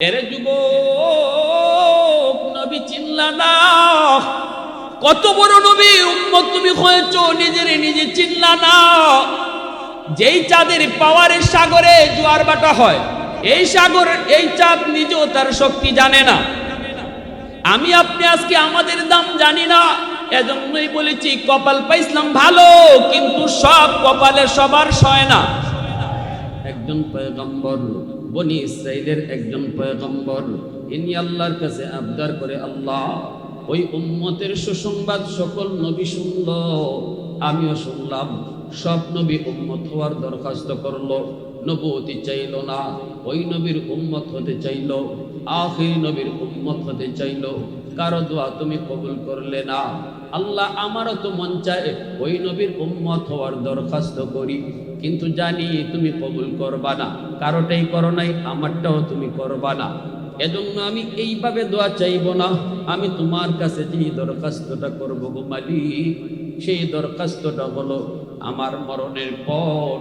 এরে যুবক, নবী চিনলা না? কত বড় নবী উম্মত তুমি হয়েছো, নিজেরে নিজে চিনলা না? যেই চাঁদের পাওয়ারের সাগরে জোয়ার বাটা হয়, এই সাগর, এই চাঁদ নিজেও তার শক্তি জানে না। আমি আপনি আজকে আমাদের দাম জানি না, এজন্যই বলেছি কপাল পাইছিলাম ভালো, কিন্তু সব কপালে সবার সয় না। একজন পয়গম্বর, বনি ইসরাইলের একজন পয়গম্বর, ইনি আল্লাহর কাছে আবদার করে, আল্লাহ ওই উম্মতের সুসংবাদ সকল নবী শুনল, আমিও শুনলাম। সব নবী উম্মত হওয়ার দরখাস্ত করলো, নবুয়তি চাইল না, ওই নবীর উম্মত হতে চাইল, আখির নবীর উম্মত হতে চাইল। কারো দোয়া তুমি কবুল করলে না। আল্লাহ, আমারও তো মন চায় ওই নবীর উম্মত হওয়ার দরখাস্ত করি, কিন্তু জানি তুমি কবুল করবা না। কারোটাই করো নাই, আমারটাও তুমি করবা না। এজন্য আমি এইভাবে দোয়া চাইব না, আমি তোমার কাছে যে দরখাস্তটা করব গো মালিক, সেই দরখাস্তটা হলো আমার মরণের পর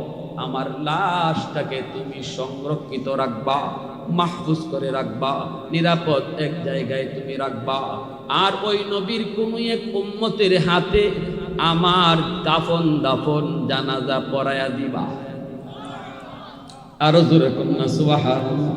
আমার লাশটাকে তুমি সংরক্ষিত রাখবা, মাহফুজ করে রাখবা, নিরাপদ এক জায়গায় তুমি রাখবা। আর ওই নবীর কোন এক উম্মতের হাতে আমার কাফন দাফন জানাজা পড়ায়া দিবা। আরো জোরে কন্যা সুবহানাল্লাহ।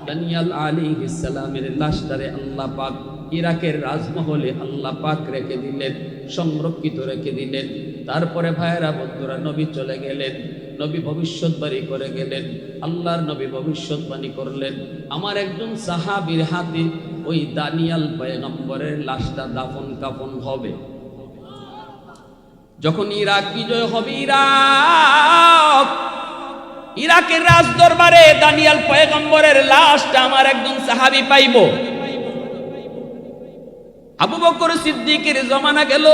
দানিয়াল আলাইহিস সালামের লাশটারে আল্লাহ পাক ইরাকের রাজমহলে আল্লাহ পাক রেখে দিলেন, সংরক্ষিত রেখে দিলেন। তারপরে ভাইয়েরা বন্ধুরা, নবী চলে গেলেন, নবী ভবিষ্যৎবাণী করে গেলেন। আল্লাহর নবী ভবিষ্যৎবাণী করলেন, আমার একজন সাহাবীর হাতে ওই দানিয়াল পয়গম্বরের লাশটা দাফন কাফন হবে। যখন ইরাক বিজয় হবে, ইরাকের রাজ দরবারে দানিয়াল পয়গম্বরের লাশটা আমার একজন সাহাবী পাইব। আবু বকর সিদ্দিকের জমানা গেল,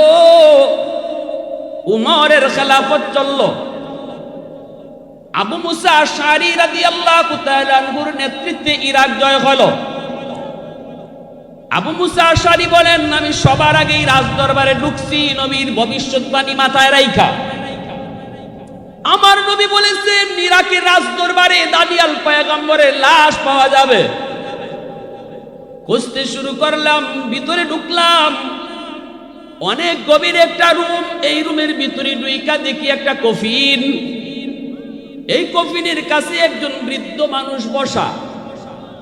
উমরের খেলাফত চলল, আবু মুসা আশআরী রাদিয়াল্লাহু তাআলা আনহুর নেতৃত্বে ইরাক জয় হলো। আবু মুসা আশআরী বলেন, আমি সবার আগেই রাজ দরবারে ঢুকছি নবীর ভবিষ্যৎবাণী মাথায় রাইখা। আমার নবী বলেছেন ইরাকের রাজ দরবারে দানিয়াল পয়গম্বরের লাশ পাওয়া যাবে। খুঁজতে শুরু করলাম, ভিতরে ঢুকলাম, অনেক গভীর একটা রুম। এই রুমের ভিতরে ঢুইকা দেখি একটা কফিন। এই কফিনের কাছে একজন বৃদ্ধ মানুষ বসা।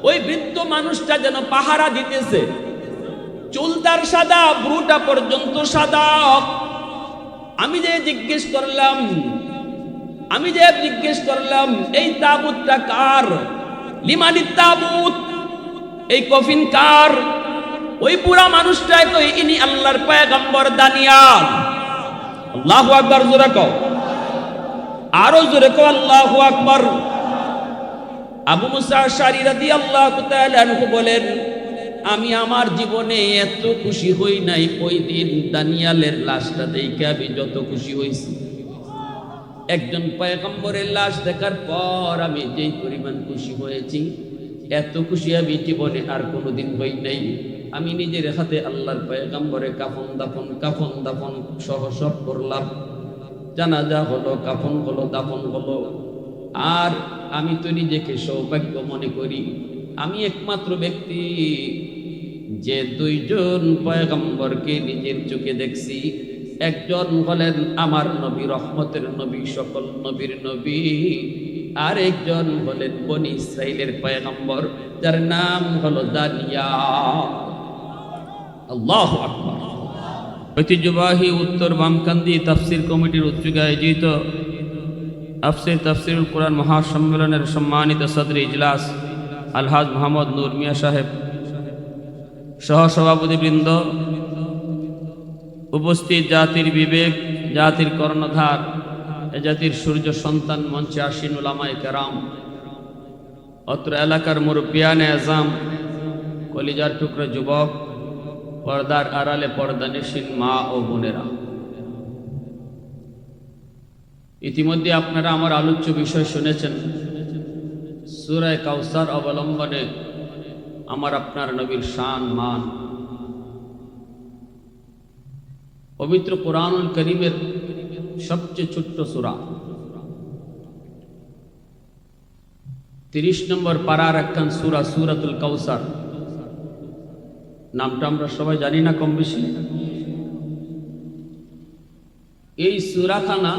ওই বৃদ্ধ মানুষটা যেন পাহারা দিতেছে। চুল তার সাদা, ভ্রুটা পর্যন্ত সাদা। আমি যে জিজ্ঞেস করলাম এই তাবুতটা কার? লিমানিত তাবুত, এই কফিন কার? ওই পুরা মানুষটাই কই, ইনি আল্লাহর পয়গম্বর দানিয়াল। আল্লাহু আকবার, জোরে কও, আরো জোরে কও, আল্লাহু আকবার। আবু মুসা আশআরী রাদিয়াল্লাহু তাআলা আনহু বলেন, আমি আমার জীবনে এত খুশি হই নাই ওই দিন দানিয়ালের লাশটা দেখে আমি যত খুশি হইছি। একজন পয়গম্বরের লাশ দেখার পর আমি যেই পরিমাণ খুশি হয়েছি, এত খুশি আমি জীবনে আর কোনোদিন হই নাই। আমি নিজের হাতে আল্লাহর পয়গম্বরের কাফন দাফন সহ সব করলাম। জানাজা হলো, কাফন হলো, দাফন হলো। আর আমি তো নিজেকে সৌভাগ্য মনে করি, আমি একমাত্র ব্যক্তি যে দুইজন পয়গম্বরকে নিজের চোখে দেখছি। একজন হলেন আমার নবী, রহমতের নবী, সকল নবীর নবী। আর একজন হলেন বনি ইসরাইলের পয়গম্বর, যার নাম হলো দানিয়াল। আল্লাহু আকবার। ঐতিহ্যবাহী উত্তর বামকান্দি তাফসীর কমিটির উদ্যোগে আয়োজিত তাফসীরুল কুরআন মহাসম্মেলনের সম্মানিত সদরে ইজলাস আলহাজ মোহাম্মদ নূর মিয়া সাহেব, সহসভাপতিবৃন্দ, উপস্থিত জাতির বিবেক, জাতির কর্ণধার, এ জাতির সূর্য সন্তান, মঞ্চে আসীন উলামায়ে কেরাম, অত্র এলাকার মুরব্বিয়ানে আজম, কলিজার টুকরো যুবক, পর্দার আড়ালে পর্দানিশীন মা ও বোনেরা, ইতিমধ্যে আপনারা আমার আলোচ্য বিষয় শুনেছেন। সূরা কাউসার অবলম্বনে আমার আপনার নবীর শান মান। পবিত্র কুরআনুল কারীমের সবচেয়ে ছোট্ট সূরা, 30 নম্বর পারার একখান সূরা সূরাতুল কাউসার। নামটা আমরা সবাই জানি না কম বেশি। এই সূরাখানা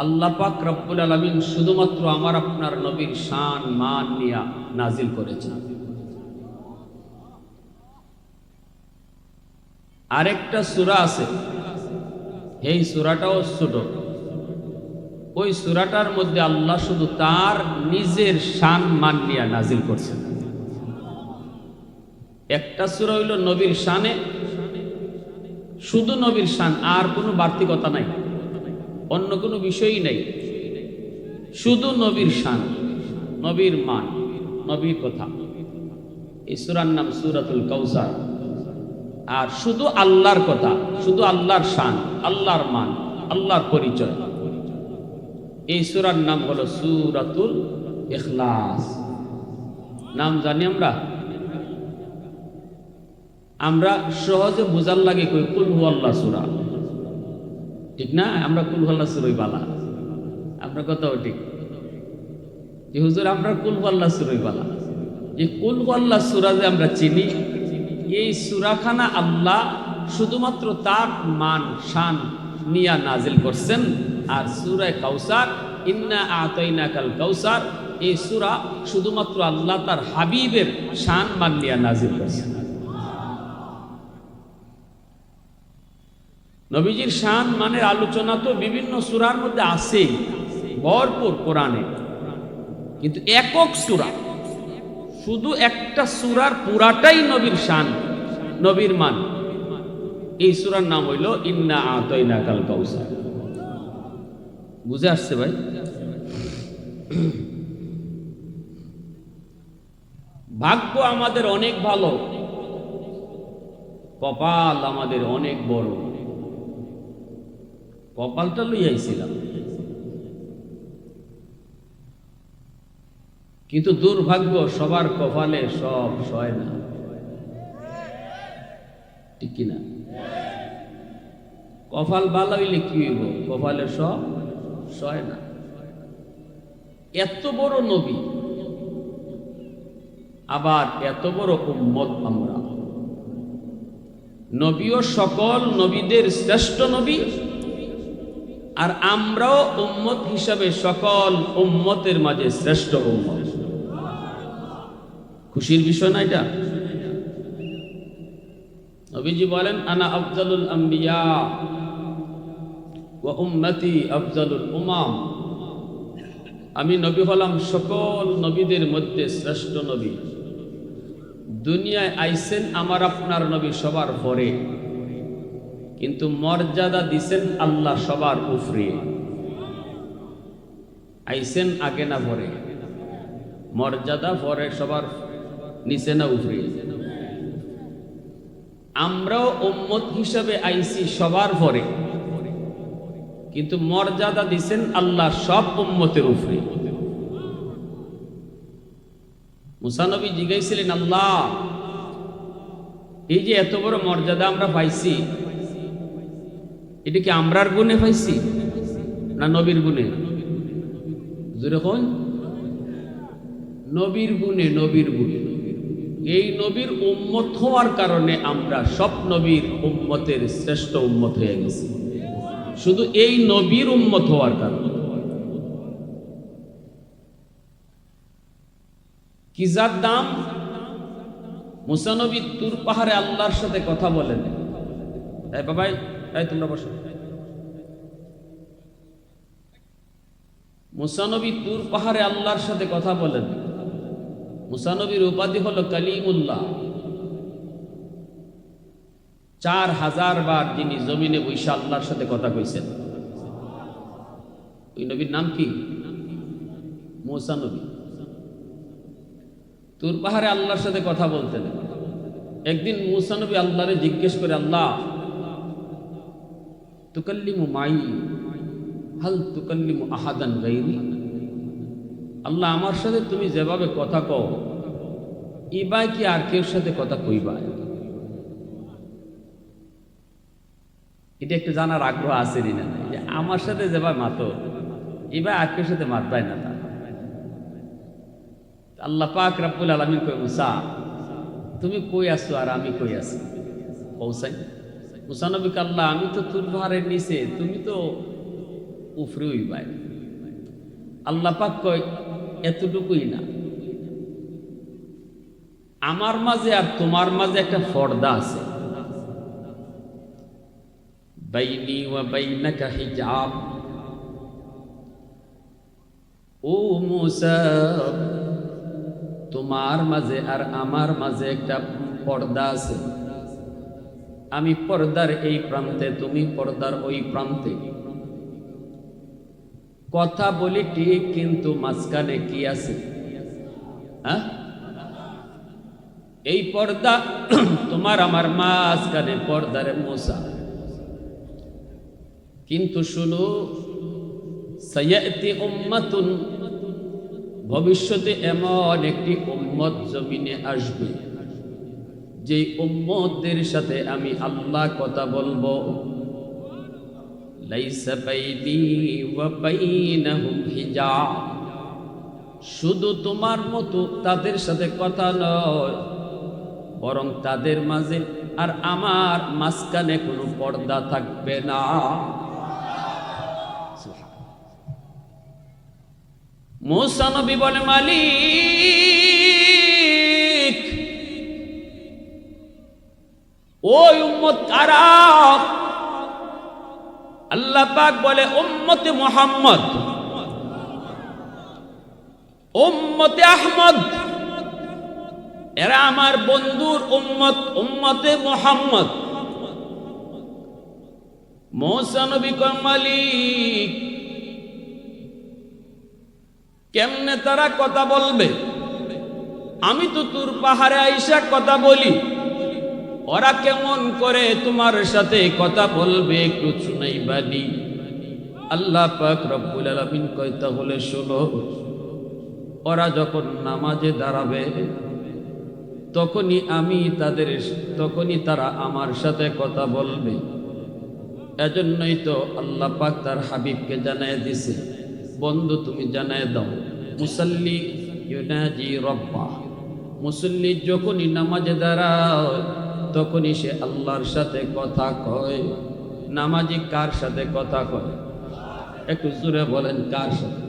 আল্লাহ পাক রব্বুল আলামিন শুধুমাত্র আমার আপনার নবীর শান মান নিয়ে নাজিল করেছেন। আরেকটা সূরা আছে, এই সূরাটাও ছোট। ওই সূরাটার মধ্যে আল্লাহ শুধু তার নিজের শান মান নিয়ে নাজিল করছেন। একটা সূরা হইল নবীর শানে, শুধু নবীর শান, আর কোনো বাড়তি কথা নাই, অন্য কোনো বিষয়ই নাই, শুধু নবীর শান, নবীর মান, নবীর কথা। এই সূরার নাম সূরাতুল কাউসার। আর শুধু আল্লাহর কথা, শুধু আল্লাহর শান, আল্লাহর মান, আল্লাহর পরিচয়। এই সূরার নাম হলো সূরাতুল ইখলাস। নাম জানি আমরা সহজে বোঝার লাগে কই কুল হুয়াল্লাহ সূরা, ঠিক না? আমরা কুল হুয়াল্লাহ সূরাই বালা, আপনার কথাও ঠিক যে হুজুর আমরা কুল হুয়াল্লাহ সূরাই বালা। যে কুল হুয়াল্লাহ সূরা যে আমরা চিনি, এই সূরাখানা আল্লাহ শুধুমাত্র তার মান শান নিয়া নাজিল করছেন। আর সূরা কাউসার, ইন্না আতাইনাকাল কাউসার, এই সূরা শুধুমাত্র আল্লাহ তার হাবিবের শান মান নিয়া নাজিল করছেন। নবীজির শান মানের আলোচনা তো বিভিন্ন সূরার মধ্যে আছে, ভরপুর কোরআনে, কিন্তু একক সূরা, শুধু একটা সূরার পুরাটাই নবীর শান, নবীর মান। এই সূরার নাম হইল ইন্না আতাইনাকাল কাউসার। বুঝে আসছে ভাই? ভাগ্য আমাদের অনেক ভালো, কপাল আমাদের অনেক বড়। কপালটা লইয়াইছিলাম, কিন্তু দুর্ভাগ্য সবার কপালে সব সয় না, ঠিক কিনা? কপাল ভালো হইলে কি হইব? কপালে সব সয় না। এত বড় নবী, আবার এত বড় উম্মত আমরা। নবীও সকল নবীদের শ্রেষ্ঠ নবী, আর আমরাও উম্মত হিসাবে সকল উম্মতের মাঝে শ্রেষ্ঠ উম্মত। খুশির বিষয় না এটা? নবীজি বলেন, আনা আফজালুল আম্বিয়া ওয়া উম্মতি আফজালুল উমাম। আমি নবী হলাম সকল নবীদের মধ্যে শ্রেষ্ঠ নবী। দুনিয়ায় আইসেন আমার আপনার নবী সবার পরে, কিন্তু মর্যাদা দিছেন আল্লাহ সবার উপরে। আইসেন আগে না পরে? মর্যাদা পরে সবার নিচে না উপরে? আমরাও উম্মত হিসাবে আইছি সবার পরে, কিন্তু মর্যাদা দিছেন আল্লাহ সব উম্মতের উপরে। মুসা নবী জিজ্ঞাসিলেন, আল্লাহ এই যে এত বড় মর্যাদা আমরা পাইছি, এটা কি আমরার গুণে পাইছি না নবীর গুণে? যেরকম নবীর গুণে, নবীর গুণে। এই নবীর উম্মত হওয়ার কারণে আমরা সব নবীর উম্মতের শ্রেষ্ঠ উম্মত হয়ে গেছি, শুধু এই নবীর উম্মত হওয়ার কারণে। কি যার দাম? মুসা নবী তুর পাহাড়ে আল্লাহর সাথে কথা বলেন। এই বাবাই, এই তোমরা বসো। মুসা নবী তুর পাহাড়ে আল্লাহর সাথে কথা বলেন। মুসা নবীর উপাধি হলো কালিমুল্লাহ। 4000 বার যিনি জমিনে বসে আল্লাহর সাথে কথা কইছেন, ওই নবীর নাম কি? মুসা নবী। তুর পাহাড়ে আল্লাহর সাথে কথা বলতেন। একদিন মুসা নবী আল্লাহরে জিজ্ঞেস করে, আল্লাহ তুকাল্লিমু মাই হাল তুকাল্লিমু আহাদান গায়রি? আল্লাহ আমার সাথে তুমি যেভাবে কথা কও, ইবাই কি আর কেউ সাথে কথা কইবা? এটা একটু জানার আগ্রহ আছে না, যে আমার সাথে যেভাবে মাতো, এবার আর কেউ সাথে মাতবাই না। আল্লাহ পাক রব্বুল আলামিন কই মুসা তুমি কই আছো আর আমি কই আছি পৌঁছাই। মুসা নবীকে আল্লাহ আমি তো তুর পাহাড়ের নিচে, তুমি তো উফরে উইবাই। আল্লাহ পাক কয় এতটুকুই না, আমার মাঝে আর তোমার মাঝে একটা পর্দা আছে, বাইনি ওয়া বাইনাকা হিজাব। ও মুসা তোমার মাঝে আর আমার মাঝে একটা পর্দা আছে, আমি পর্দার এই প্রান্তে, তুমি পর্দার ওই প্রান্তে। কথা বলি ঠিক, কিন্তু মাঝখানে কি আছে? হ্যাঁ, এই পর্দা তোমার আমার মাঝখানে পর্দারে মুসা। কিন্তু শুনো, সায়াতি উম্মাতুন, ভবিষ্যতে এমন একটি উম্মত জমিনে আসবে যে উম্মতদের সাথে আমি আল্লাহ কথা বলবো। লাইসা বাইনি ওয়া বাইনাহুম হিজাব, শুধু তোমার মতো তাদের সাথে কথা নয়, বরং তাদের মাঝে আর আমার মাঝখানে কোনো পর্দা থাকবে না। মুসা নবী বলে মালিক ওই উম্মত কারা? আল্লাহ পাক বলে উম্মতে মুহাম্মদ, উম্মতে আহমদ, এরা আমার বন্ধুর উম্মত, উম্মতে মুহাম্মদ। মুসা নবী কয় মালিক কেমনে তারা কথা বলবে? আমি তো তুর পাহাড়ে আইসা কথা বলি, ওরা কেমন করে তোমার সাথে কথা বলবে একটু শুনাইবানি। আল্লাহ পাক রব্বুল আলামিন কয় তাহলে শোনো, ওরা যখন নামাজে দাঁড়াবে তখনই তারা আমার সাথে কথা বলবে। এজন্যই তো আল্লাহ পাক তার হাবিবকে জানায় দিছে, বন্ধু তুমি জানায় দাও, মুসাল্লি ইউনাজি রব্বা, মুসল্লি যখনই নামাজে দাঁড়ায় তখনই সে আল্লাহর সাথে কথা কয়। নামাজি কার সাথে কথা কয়? একটু জোরে বলেন, কার সাথে?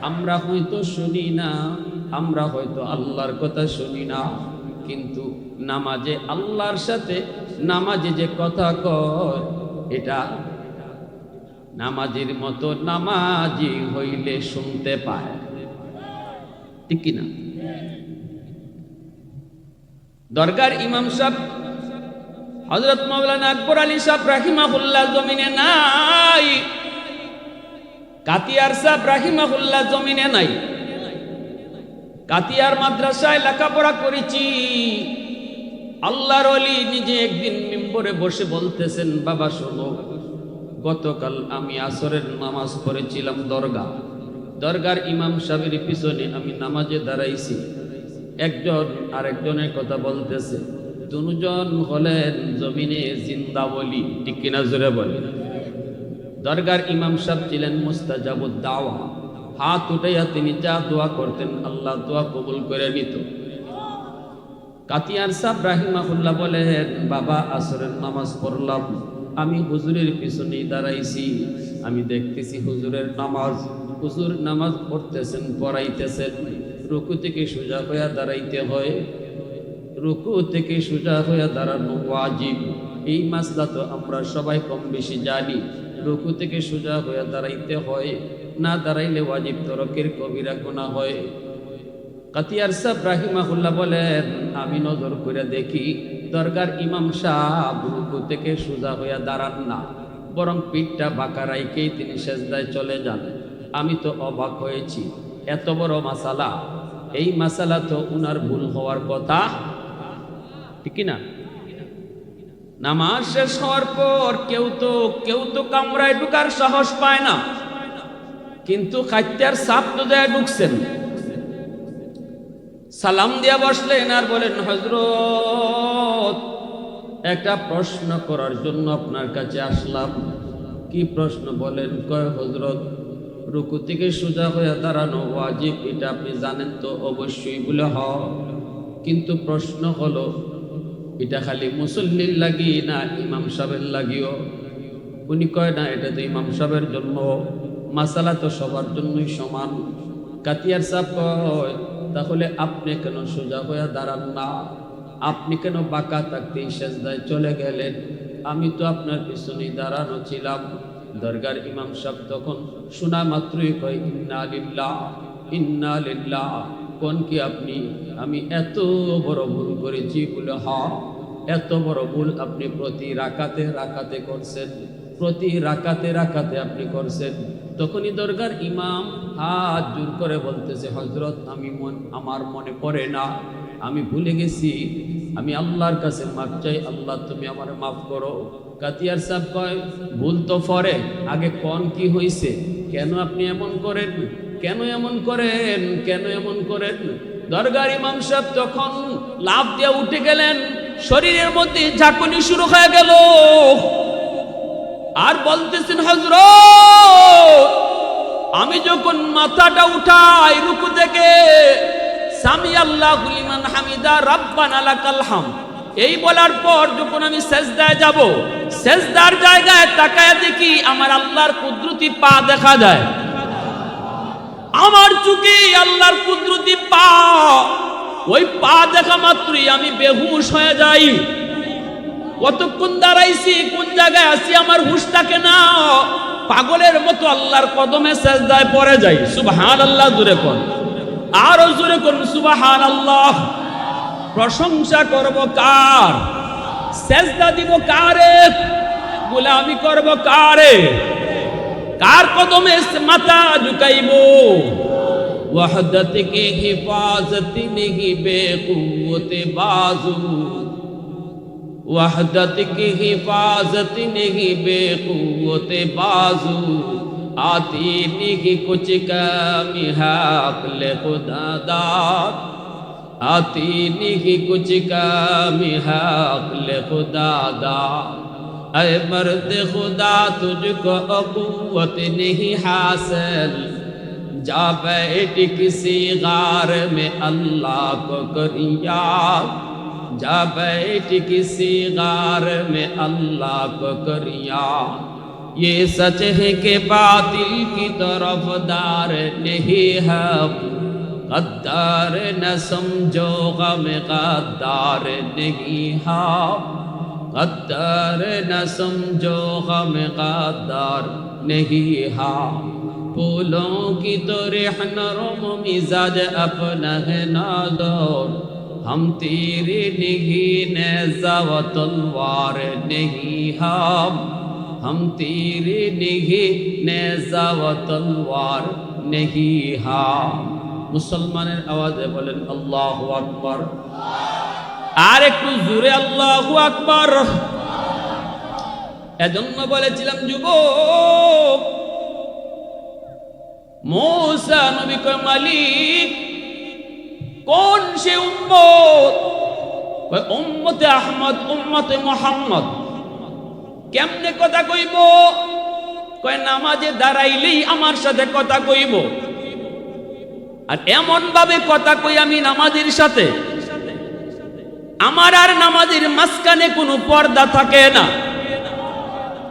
আমরা হয়তো শুনি না, আমরা হয়তো আল্লাহর কথা শুনি না, কিন্তু নামাজে আল্লাহর সাথে নামাজে যে কথা কয়, এটা নামাজির মতো নামাজি হইলে শুনতে পায়, ঠিক কিনা? দরগার ইমাম সাহেব হযরত মাওলানা আকবর আলী সাহেব রাহিমাহুল্লাহ জমিনে নাই, কাতিয়ার সাহেব রাহিমাহুল্লাহ জমিনে নাই। কাতিয়ার মাদ্রাসায় লেখাপড়া করেছি। আল্লাহর ওলি নিজে একদিন মিম্বরে বসে বলতেছেন, বাবা শোনো, গতকাল আমি আসরের নামাজ পড়েছিলাম দরগার ইমাম সাহেবের পিছনে আমি নামাজে দাঁড়াইছি। একজন আরেকজনের কথা বলতেছে, দুজন হলেন জমিনে জিন্দা ওলি, ঠিক কিনা জোরে বলে? দরগার ইমাম সাহেব ছিলেন মুস্তাজাবুদ দাওয়া, হাত উঠাইয়া তিনি যা দোয়া করতেন আল্লাহ দোয়া কবুল করে নিত। কাতিয়ার সাহেব রাহিমাহুল্লাহ বলেন, বাবা আসরের নামাজ পড়লাম, আমি হুজুরের পিছনেই দাঁড়াইছি, আমি দেখতেছি হুজুরের হুজুর নামাজ পড়তেছেন, পড়াইতেছেন, রুকু থেকে সোজা হইয়া দাঁড়াইতে হয়, রুকু থেকে সোজা হইয়া দাঁড়ানো ওয়াজিব। এই মাসলা তো আমরা সবাই কম বেশি জানি, রুকু থেকে সোজা হইয়া দাঁড়াইতে হয়, না দাঁড়াইলে ওয়াজিব তরকের কবিরা গুনাহ হয়। কাতিয়ার সাহেব রাহিমাহুল্লাহ বলেন, আমি নজর করে দেখি দরগার ইমাম সাহেব রুকু থেকে সোজা হইয়া দাঁড়ান না, বরং পিঠটা বাঁকা রাইকেই তিনি সেজদায় চলে যান। আমি তো অবাক হয়েছি, এত বড় মাসালা, এই মাসালা তো উনার ভুল হওয়ার কথা, ঠিক না? নামাজ শেষ হওয়ার পর কেউ তো কামরায় ঢুকার সাহস পায় না, কিন্তু কাতিয়ার সাহেব তো যায় ঢুকছেন। সালাম দিয়া বসলেন আর বলেন, হযরত একটা প্রশ্ন করার জন্য আপনার কাছে আসলাম। কি প্রশ্ন বলেন? কয় হযরত রুকু থেকে সোজা হয়ে দাঁড়ানো ওয়াজিব, এটা আপনি জানেন তো? অবশ্যই বলে হ। কিন্তু প্রশ্ন হলো, এটা খালি মুসল্লির লাগি না ইমাম সাহেবের লাগিও? উনি কয় না, এটা তো ইমাম সাহেবের জন্য, মাসালা তো সবার জন্যই সমান। কাতিয়ার সাহেব কয়, তাহলে আপনি কেন সোজা হয়ে দাঁড়ান না? আপনি কেন বাঁকা থাকতেই সেজদায় চলে গেলেন? আমি তো আপনার পিছনেই দাঁড়ানো ছিলাম। দরগার ইমাম সাহেব তখন শোনা মাত্রই কয়, ইন্না লিল্লাহ ইন্না লিল্লাহ। কোন কি আপনি? আমি এত বড় ভুল করেছি বলে? হ্যাঁ, এত বড় ভুল আপনি প্রতি রাকাতে রাকাতে করছেন, প্রতি রাকাতে রাকাতে আপনি করছেন। তখনই দরগার ইমাম হাত জোর করে বলতেছে, হযরত আমার মনে পড়ে না, আমি ভুলে গেছি, আমি আল্লাহর কাছে মাফ চাই, আল্লাহ তুমি আমার মাফ করো। কাতিয়ার সাহেব কয়, ভুল তো পরে, আগে কোন কি হয়েছে? কেন আপনি এমন করেন? কেন এমন করেন? কেন এমন করেন? দরগার ইমাম সাহেব তখন লাফ দিয়ে উঠে গেলেন, শরীরের মধ্যে ঝাঁকুনি শুরু হয়ে গেল, আর বলতেছেন, হযরত আমি যখন মাথাটা উঠাই রুকু থেকে, সামি আল্লাহু লিমান হামিদা রাব্বানা লাকাল হামদ, এই বলার পর যখন আমি সেজদায় যাব, সেজদার জায়গায় তাকায় দেখি আমার আল্লাহর কুদরতি পা দেখা যায়। আমার চোখে আল্লাহর কুদরতি পা, ওই পা দেখা মাত্রই আমি বেহুশ হয়ে যাই। কতক্ষণ দাঁড়াইছি, কোন জায়গায় আছি আমার হুঁশ থাকে না, পাগলের মতো আল্লাহর কদমে সেজদায় পড়ে যাই। সুবহানাল্লাহ জোরে কোন, আরো জোরে কোন সুবহানাল্লাহ। প্রশংসা করব কার? সেজদা দিব কারে? গোলামি করব কারে? কার কদমে মাথা ঝুঁকাইব? ওয়াহদত কে হিফাজত নেহি বেকুওতে বাজু, वहदत की हिफाजत नहीं बेकुवत बाजू, आती नहीं कुछ कमी है अक्ल खुदा दाद, आती नहीं कुछ कमी है अक्ल खुदा दाद। ऐ मर्द खुदा तुझको कुव्वत नहीं हासिल, जा बैठ किसी गार में अल्लाह को कर याद, जा बैठ किसी गार में अल्लाह को कर याद। ये सच है कि बातिल की तरफदार नहीं है, गद्दार न समझो गम गद्दार नहीं है, गद्दार न समझो गम गद्दार नहीं है। फूलों की तरह नरम मिजाज अपना है नाज़ुर, हम तेरे नहीं नेज़ा व तलवार नहीं, हम तेरे नहीं नेज़ा व तलवार नहीं। मुसलमाনের আওয়াজে বলেন আল্লাহু আকবার। আর একটু জোরে আল্লাহু আকবার। এজন্য বলেছিলাম যুবক, মুসা নবী কয়, মালিক কোন সে উম্মত? কয় উম্মতে আহমদ, উম্মতে মুহাম্মদ। কেমনে কথা কইব? কয় নামাজে দাঁড়াইলেই আমার সাথে কথা কইব, আর এমন ভাবে কথা কই আমি নামাজের সাথে, আমার আর নামাজের মাঝখানে কোনো পর্দা থাকে না।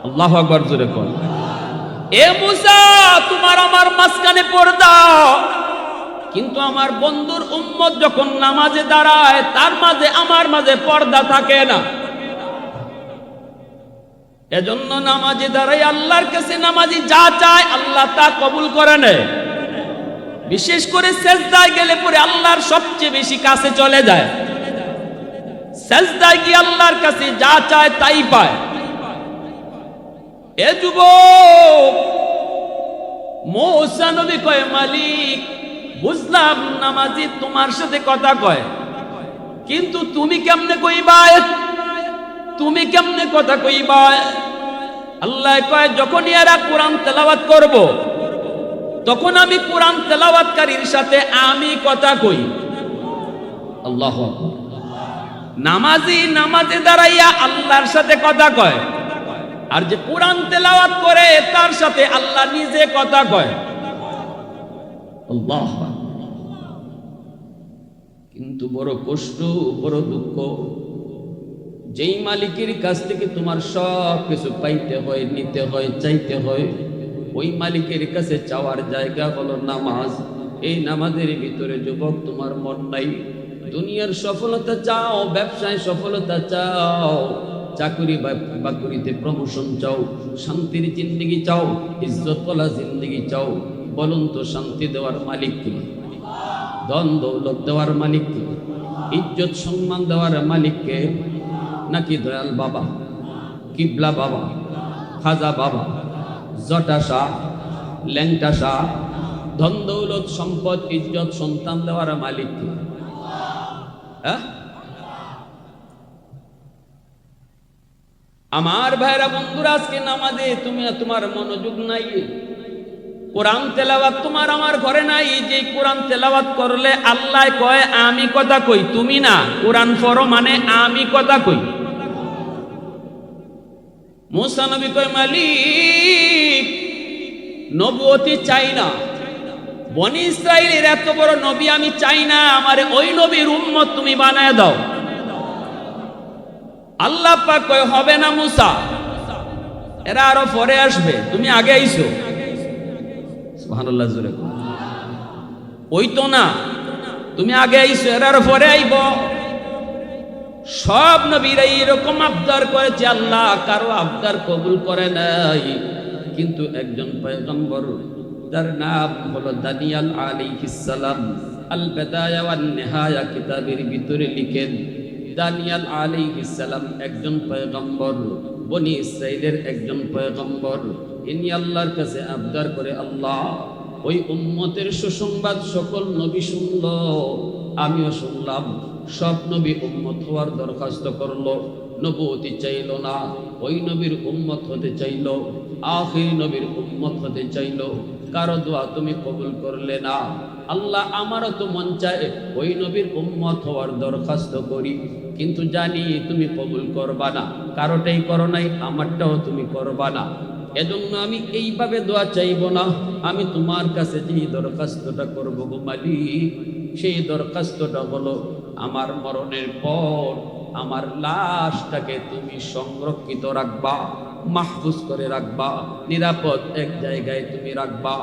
আল্লাহু আকবার জোরে কোন। এ মুসা, তোমার আমার মাঝখানে পর্দা, কিন্তু আমার বন্ধুর উম্মত যখন নামাজে দাঁড়ায় তার মাঝে আমার মাঝে পর্দা থাকে না। এজন্য নামাজে দাঁড়াই আল্লাহর কাছে নামাজি যা চায় আল্লাহ তা কবুল করে নেয়। বিশেষ করে সেজদায় গেলে পরে আল্লাহর সবচেয়ে বেশি কাছে চলে যায়। সেজদায় গিয়ে আল্লাহর কাছে যা চায় তাই পায়। এ যুবক, মুসা নবী কয়, মালিক বুঝলাম নামাজি তোমার সাথে কথা কয়, কিন্তু তুমি কেমনে কইবা? তুমি কেমনে কথা কইবা? আল্লাহ কয়, যখন এরা কোরআন তেলাওয়াত করব তখন আমি কোরআন তেলাওয়াতকারীর সাথে আমি কথা কই। আল্লাহু আকবার। নামাজি নামাজে দাঁড়াইয়া আল্লাহর সাথে কথা কয়, আর যে কোরআন তেলাওয়াত করে তার সাথে আল্লাহ নিজে কথা কয়। আল্লাহ। কিন্তু বড় কষ্ট, বড় দুঃখ, যেই মালিকের কাছ থেকে তোমার সব কিছু পাইতে হয়, নিতে হয়, চাইতে হয়, ওই মালিকের কাছে চাওয়ার জায়গা হলো নামাজ। এই নামাজের ভিতরে যুবক তোমার মন নাই। দুনিয়ার সফলতা চাও, ব্যবসায় সফলতা চাও, চাকরি বাকরিতে প্রমোশন চাও, শান্তির জিন্দেগি চাও, ইজ্জতওয়ালা জিন্দেগি চাও। বলুন তো শান্তি দেওয়ার মালিক কে? ধন দৌলত দেওয়ার মালিক কে? ইজ্জত সম্মান দেওয়ার মালিক কে? নাকি দয়াল বাবা, কিবলা বাবা, খাজা বাবা, জটা শাহ, ল্যাংটা শাহ? ধন দৌলত সম্পদ ইজ্জত সন্তান দেওয়ার মালিক কে? আমার ভাইরা বন্ধুরা, আজকে নামাজে তুমি তোমার মনোযোগ নাই, কোরআন তেলাওয়াত তোমার আমার ঘরে নাই। যে কোরআন তেলাওয়াত করলে আল্লাহ কয় আমি কথা কই, তুমি না। কোরআন পড়ো মানে আমি কথা কই। মুসা নবী কয় মালিক নবুয়তি চাই না, বনি ইসরাইলের এত বড় নবী আমি চাই না, আমারে ওই নবীর উম্মত তুমি বানায় দাও। আল্লাহ পাক কয় হবে না মুসা, এরা আরো পরে আসবে, তুমি আগে আইছো। সুবহানাল্লাহ জোরে ওই তো না, তুমি আগে আইছো, এরা আরো পরে আইব। সব নবীরা এরকম আবদার করেছে, আল্লাহ কারো আবদার কবুল করে নাই। কিন্তু একজন পয়গম্বর, যার নাম হলো দানিয়াল আলাইহিস সালাম, আল বিদায়া ওয়ান নিহায়া কিতাবের ভিতরে লিখেন, দানিয়াল আলাইহিস সালাম একজন পয়গম্বর, বনি ইসরাইলের একজন পয়গম্বর। ইনি আল্লাহর কাছে আবদার করে, আল্লাহ ওই উম্মতের সুসংবাদ সকল নবী শুনল, আমিও শুনলাম। সব নবী উম্মত হওয়ার দরখাস্ত করলো, নবুয়তি চাইল না, ওই নবীর উম্মত হতে চাইল, আখির নবীর উম্মত হতে চাইল। কারো দোয়া তুমি কবুল করলে না। আল্লাহ আমারও তো মন চায় ওই নবীর উম্মত হওয়ার দরখাস্ত করি, কিন্তু জানি তুমি কবুল করবা না। কারোটাই করো নাই, আমারটাও তুমি করবা না। এজন্য আমি এইভাবে দোয়া চাইব না, আমি তোমার কাছে যে দরখাস্তটা করবো গো মালিক, সেই দরখাস্তটা হলো আমার মরণের পর আমার লাশটাকে তুমি সংরক্ষিত রাখবা, মাহফুজ করে রাখবা, নিরাপদ এক জায়গায় তুমি রাখবা।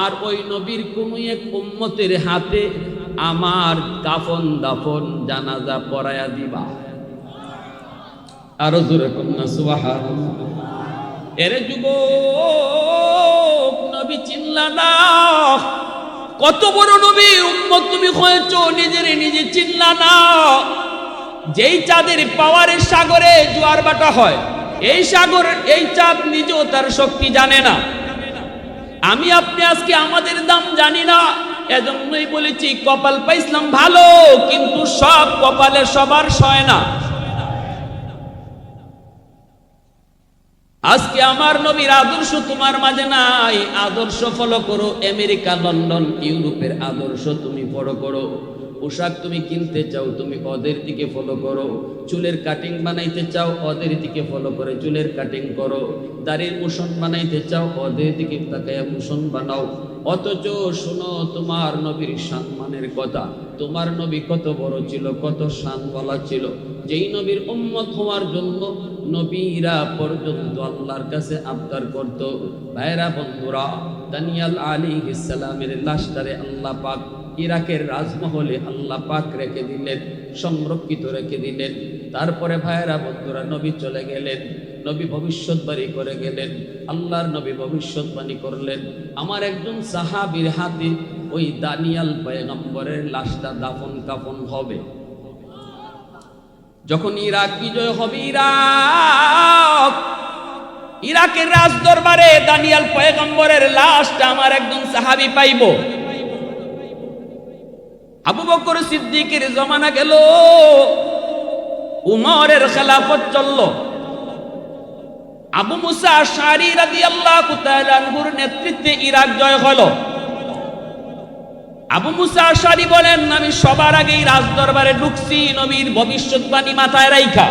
আর ওই নবীর কোন এক উম্মতের হাতে আমার কাফন দাফন জানাজা পড়ায়া দিবা। আরো জোরে কন্যা সুবহানাল্লাহ। এরে যুবক, নবী চিনলা না, কত বড় নবী উম্মত তুমি হয়েছো, নিজের নিজে চিনলা না। যেই চাঁদের পাওয়ারের সাগরে জোয়ার বাটা হয়, এই সাগর, এই চাঁদ নিজেও তার শক্তি জানে না। আমি আপনি আজকে আমাদের দাম জানি না, এজন্যই বলেছি কপাল পাইছিলাম ভালো, কিন্তু সব কপালে সবার সয় না। আজকে আমার নবীর আদর্শ তোমার মাঝে নাই, আদর্শ ফলো করো। আমেরিকা, লন্ডন, ইউরোপের আদর্শ তুমি ফলো করো। পোশাক তুমি কিনতে চাও, তুমি ওদের দিকে ফলো করো। চুলের কাটিং বানাইতে চাও, ওদের দিকে ফলো করে চুলের কাটিং করো। দাড়ির মোশন বানাইতে চাও, ওদের দিকে তাকায়া মোশন বানাও। অথচ শোনো তোমার নবীর সম্মানের কথা। তোমার নবী কত বড় ছিল, কত শানওয়ালা ছিল, যেই নবীর উম্মত হওয়ার জন্য নবীরা পর্যন্ত আল্লাহর কাছে আবদার করত। ভাইরা বন্ধুরা, দানিয়াল আলাইহিস সালামের লাশটারে আল্লাহ পাক ইরাকের রাজমহলে আল্লাহ পাক রেখে দিলেন, সংরক্ষিত রেখে দিলেন। তারপরে ভাইরা বন্ধুরা, নবী চলে গেলেন, নবী ভবিষ্যৎবাণী করে গেলেন। আল্লাহর নবী ভবিষ্যৎবাণী করলেন, আমার একজন সাহাবীর হাতে ওই দানিয়াল পয়গম্বরের লাশটা দাফন কাফন হবে। যখন ইরাক বিজয় হবে, ইরাকের রাজ দরবারে দানিয়াল পয়গম্বরের লাশটা আমার একজন সাহাবী পাইব। আবু বকর সিদ্দিকের জমানা গেল, উমরের খেলাফত চলল, আবু মুসা আশআরী রাদিয়াল্লাহু তাআলা আনহুর নেতৃত্বে ইরাক জয় হলো। আবু মুসা আশআরী বলেন, আমি সবার আগেই রাজ দরবারে ঢুকছি নবীর ভবিষ্যৎবাণী মাথায় রাইখা।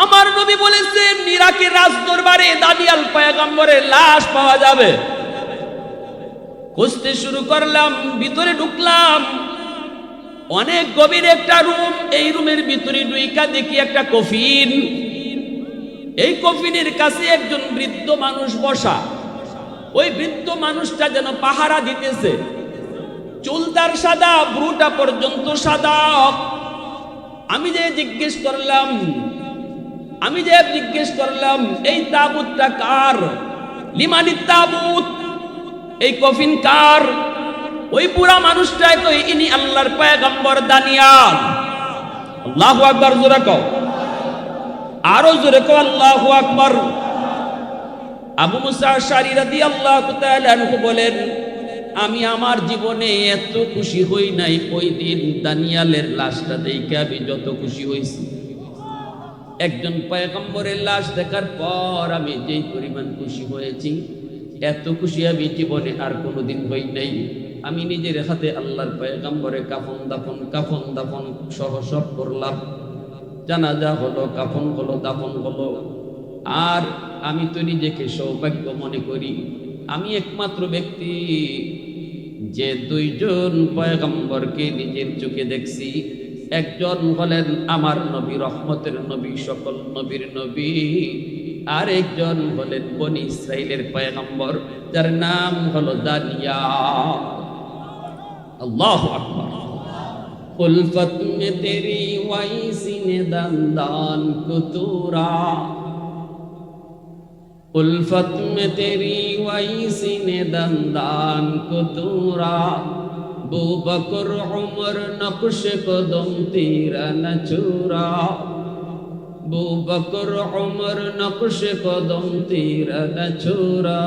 আমার নবী বলেছেন ইরাকের রাজ দরবারে দানিয়াল পয়গম্বরের লাশ পাওয়া যাবে। খুঁজতে শুরু করলাম, ভিতরে ঢুকলাম, অনেক গভীর একটা রুম। এই রুমের ভিতরে ঢুইকা দেখি একটা কফিন। এই কফিনের কাছে একজন বৃদ্ধ মানুষ বসা। ওই বৃদ্ধ মানুষটা যেন পাহারা দিতেছে। চুল তার সাদা, ভ্রুটা পর্যন্ত সাদা। আমি যে জিজ্ঞেস করলাম এই তাবুতটা কার? লিমানি তাবুত, এই কফিন কার? ওই বুড়া মানুষটাই কই, ইনি আল্লাহর পয়গম্বর দানিয়াল। আল্লাহু আকবার, জোরে কও, আরো জোরে কও, আল্লাহু আকবার। আবু মুসা আশআরী রাদিয়াল্লাহু তাআলা আনহু বলেন, আমি আমার জীবনে এত খুশি হই নাই ওই দিন দানিয়ালের লাশটা দেখে আমি যত খুশি হইছি। একজন পয়গম্বরের লাশ দেখার পর আমি যেই পরিমাণ খুশি হয়েছি, এত খুশি আমি জীবনে আর কোনোদিন হই নাই। আমি নিজের হাতে আল্লাহর পয়গম্বরের কাফন দাফন সহ সব করলাম। জানাজা হলো, কাফন হলো, দাফন হলো। আর আমি তো নিজেকে সৌভাগ্য মনে করি, আমি একমাত্র ব্যক্তি যে দুইজন পয়গম্বরকে নিজের চোখে দেখছি। একজন হলেন আমার নবী, রহমতের নবী, সকল নবীর নবী। আর একজন হলেন বনি ইসরাইলের পয়গম্বর, যার নাম হলো দানিয়াল। আল্লাহু আকবার। উলফত মে তেরি ওয়াইসি নে দন্দান কুতুরা, उल्फत में तेरी वैसी ने दंदान कुतूरा, बू बकर उमर नक्श कदम तेरा न चूरा, बू बकर उमर नक्श कदम तेरा न चूरा,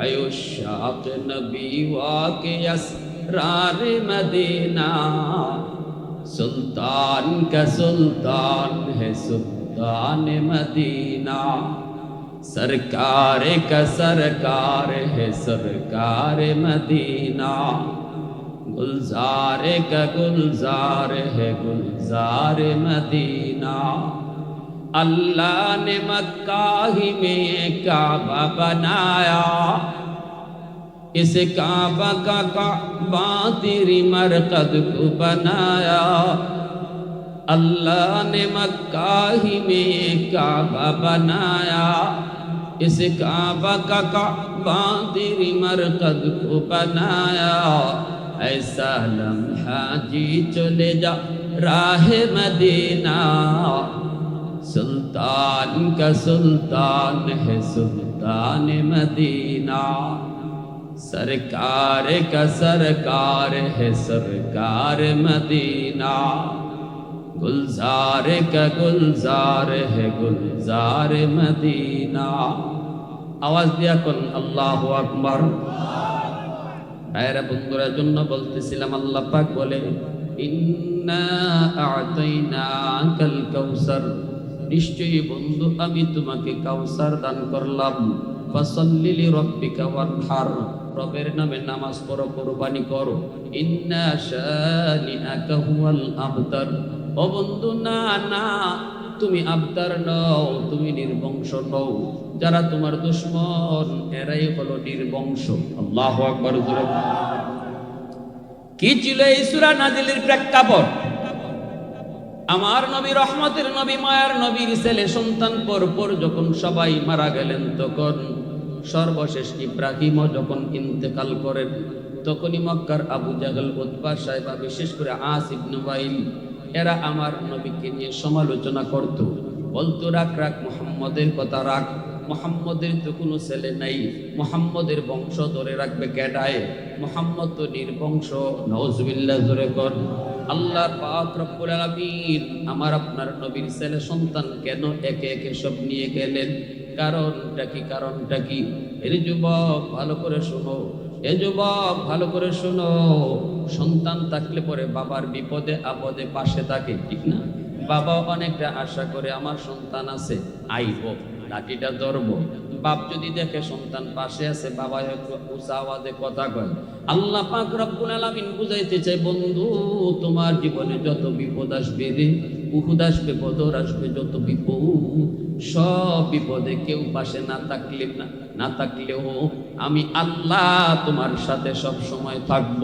आयुष्याक नबी वाके असरार मदीना, सुल्तान का सुल्तान है सुल्तान मदीना, सरकार का सरकार है सरकार मदीना, गुलजार का गुलजार है गुलजार मदीना। अल्लाह ने मक्का ही में काबा बनाया, इस काबा का काबा तेरी मरकद को बनाया। अल्लाह ने मक्का ही में काबा बनाया, इस काबा का काबा तेरी मरकद को बनाया। ऐसा लम्हा जी चले जा राह मदीना, सुल्तान का सुल्तान है सुल्तान मदीना, सरकार का सरकार है सरकार मदीना, गुलजार का गुलजार है गुलजार मदीना। आवाज दिया কোন আল্লাহু আকবার। ভাইরা বন্ধুরা জন্য বলতেছিলাম, আল্লাহ পাক বলে, ইন্না আ'তাইনাকাল কাউসার, নিশ্চয়ই বন্ধু আমি তোমাকে কাউসার দান করলাম। ফাসাল্লি লিরাব্বিকা ওয়ানহার, রবের নামে নামাজ পড়ো, কুরবানি করো। ইন্না শানিআকা হুয়াল আবতার, ও বন্ধু না না, তুমি আবতার নও, তুমি নির্বংশ নও। যারা তোমার দুশমন এরাই হলো নির্বংশ। আল্লাহু আকবার। কি ছিল এই সূরা নাজিলের প্রেক্ষাপট? আমার নবী, রহমতের নবী, মায়ার নবীর ছেলে সন্তান পরপর যখন সবাই মারা গেলেন, তখন সর্বশেষ ইব্রাহিমও যখন ইন্তেকাল করেন, তখনই মক্কার আবু জাহল, উতবা, সাইবা, বিশেষ করে আস ইবনে ওয়াইল, এরা আমার নবীকে নিয়ে সমালোচনা করত। বলতো, রাখ রাখ, মুহাম্মদের কথা রাখ, মুহাম্মদের তো কোনো ছেলে নাই, মুহাম্মদের বংশ ধরে রাখবে কেডায়? মুহাম্মদ তো নির্বংশ। নাউজুবিল্লাহ, জোরে কর। আল্লাহ পাক রব্বুল আলামিন আমার আপনার নবীর ছেলে সন্তান কেন একে একে সব নিয়ে গেলেন? কারণটা কি? এর যুবক ভালো করে শোনো, এ যুবক ভালো করে শোনো। সন্তান থাকলে পরে বাবার বিপদে আপদে পাশে থাকে, ঠিক না? বাবা অনেকটা আশা করে আমার সন্তান আছে, আইব, লাঠিটা ধরবো। বাপ যদি দেখে সন্তান পাশে আছে, বাবা একটু উঁচা আওয়াজে কথা কয়। আল্লাহ পাক রব্বুল আলামিন বুঝাইতে চাই, বন্ধু তোমার জীবনে যত বিপদ আসবে রে, উহুদ আসবে, বদর আসবে, যত বিপদ, সব বিপদে কেউ পাশে না থাকলেও আমি আল্লাহ তোমার সাথে সব সময় থাকব।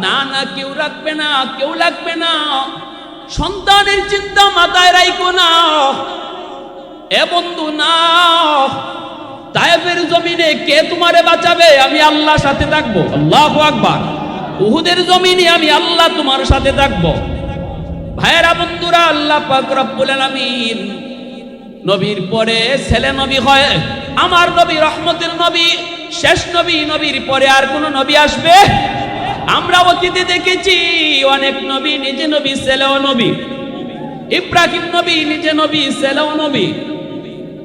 না কেউ রাখবে না, কেউ লাগবে না। সন্তানের চিন্তা মাথায় রাখো না এ বন্ধু। না, তায়েফের জমিনে কে তোমারে বাঁচাবে? আমি আল্লাহর সাথে থাকবো। আল্লাহু আকবার। উহুদের জমিনে আমি আল্লাহ তোমার সাথে থাকবো। ভাইয়েরা বন্ধুরা, আল্লাহ পাক রব্বুল আলামিন নবীর পরে ছেলে নবী হয়। আমার নবী রহমতের নবী, শেষ নবী। নবীর পরে আর কোন নবী আসবে? আমরা অতীতে দেখেছি অনেক নবী, নিজে নবী ছেলেও নবী। ইব্রাহিম নবী নিজে নবী, ছেলেও নবী।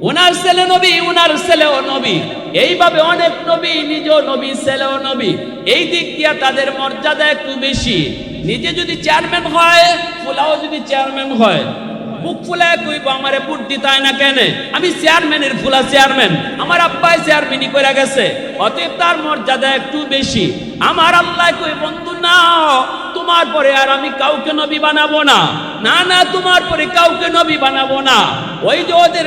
ওনার ছেলে নবী, ওনার ছেলেও নবী। এইভাবে অনেক নবী, নিজেও নবী, ছেলেও নবী। এই দিক দিয়ে তাদের মর্যাদা একটু বেশি। নিজে যদি চেয়ারম্যান হয়, ফুলাও যদি চেয়ারম্যান হয়, বুক ফুলায় কইব আমারে ভোট দিতে হয় না কেন? আমি চেয়ারম্যানের ফুলা চেয়ারম্যান, আমার আব্বাই চেয়ারম্যানই করে গেছে, অতএব তার মর্যাদা একটু বেশি। আমার আল্লাহ কই বন্ধু না, তোমার পরে আর আমি কাউকে নবী বানাবো না। না তোমার পরে কাউকে নবী বানাবো না। ওই যে ওদের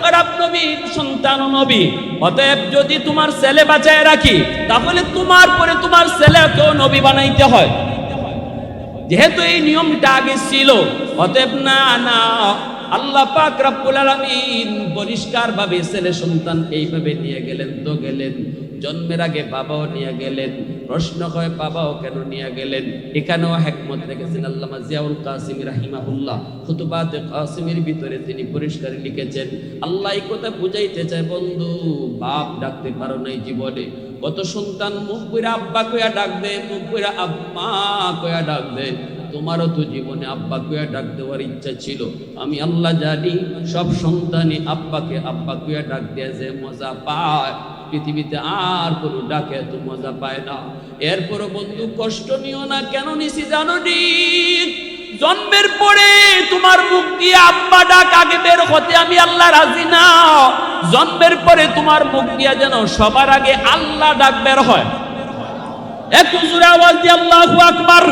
আরব নবী সন্তান নবী। অতএব যদি তোমার ছেলে বাঁচায় রাখি, তাহলে তোমার পরে তোমার ছেলেকেও নবী বানাইতে হয়। যেহেতু এই নিয়মটা আগে ছিল, অতএব না আল্লাহ পাক রব্বুল আলামিন পরিষ্কার ভাবে ছেলে সন্তান এইভাবে নিয়ে গেলেন তো গেলেন। জন্মের আগে বাবাও নিয়ে গেলেন। প্রশ্ন হয় বাবাও কেন নিয়ে গেলেন? এখানেও হিকমত রেখেছেন আল্লামা জিয়াউল কাসিমি রাহিমাহুল্লাহ খুতবাতে কাসিমের ভিতরে তিনি পরিষ্কার লিখেছেন। আল্লাহ এই কথা বুঝাইতে চায়, বন্ধু বাপ ডাকতে পারো নাই জীবনে, কত সন্তান মুখ কইরা আব্বা কইয়া ডাক দে, মুখ কইরা আম্মা কইয়া ডাক দে। তোমারও তো জীবনে আব্বা কইয়া ডাক দেওয়ার ইচ্ছা ছিল। আমি আল্লাহ জানি সব সন্তানই আব্বাকে আব্বা কইয়া ডাক দিয়ে যে মজা পায়, পৃথিবীতে আর কোনো ডাকে এত মজা পায় না। এরপরও বন্ধু কষ্ট নিও না। কেন নিছি জানো নি? জন্মের পরে তোমার মুখ দিয়ে আব্বা ডাক আগে বের হতে আমি আল্লাহ রাজি না। জন্মের পরে তোমার মুখ দিয়ে যেন সবার আগে আল্লাহ ডাক বের হয়। একটু জোরে আওয়াজ দিয়ে আল্লাহু আকবার,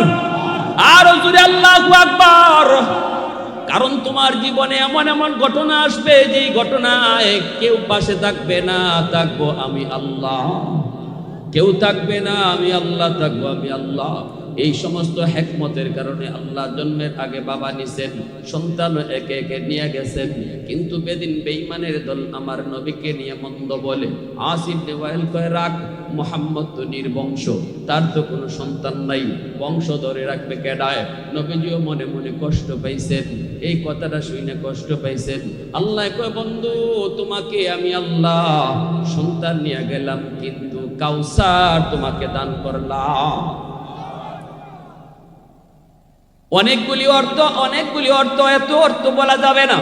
আর জোরে আল্লাহু আকবার। কারণ তোমার জীবনে এমন এমন ঘটনা আসবে, যেই ঘটনায় কেউ পাশে থাকবে না, থাকবো আমি আল্লাহ। কেউ থাকবে না, আমি আল্লাহ থাকবো, আমি আল্লাহ। এই সমস্ত হিকমতের কারণে আল্লাহ জন্মের আগে বাবা নিছেন, সন্তান একে একে নিয়ে গেছেন। কিন্তু বেদিন বেঈমানের দল আমার নবীকে নিয়ে মন্দ বলে। আসিফ নেওয়াইল কয় রাখ, মুহাম্মদ তো নির্বংশ, তার তো কোনো সন্তান নাই, বংশ ধরে রাখবে কেডায়? নবীজিও মনে মনে কষ্ট পাইছেন, এই কথাটা শুনে কষ্ট পাইছেন। আল্লাহ কয় বন্ধু তোমাকে আমি আল্লাহ সন্তান নিয়ে গেলাম, কিন্তু কাউসার তোমাকে দান করলাম। অনেকগুলি অর্থ, এত অর্থ বলা যাবে না।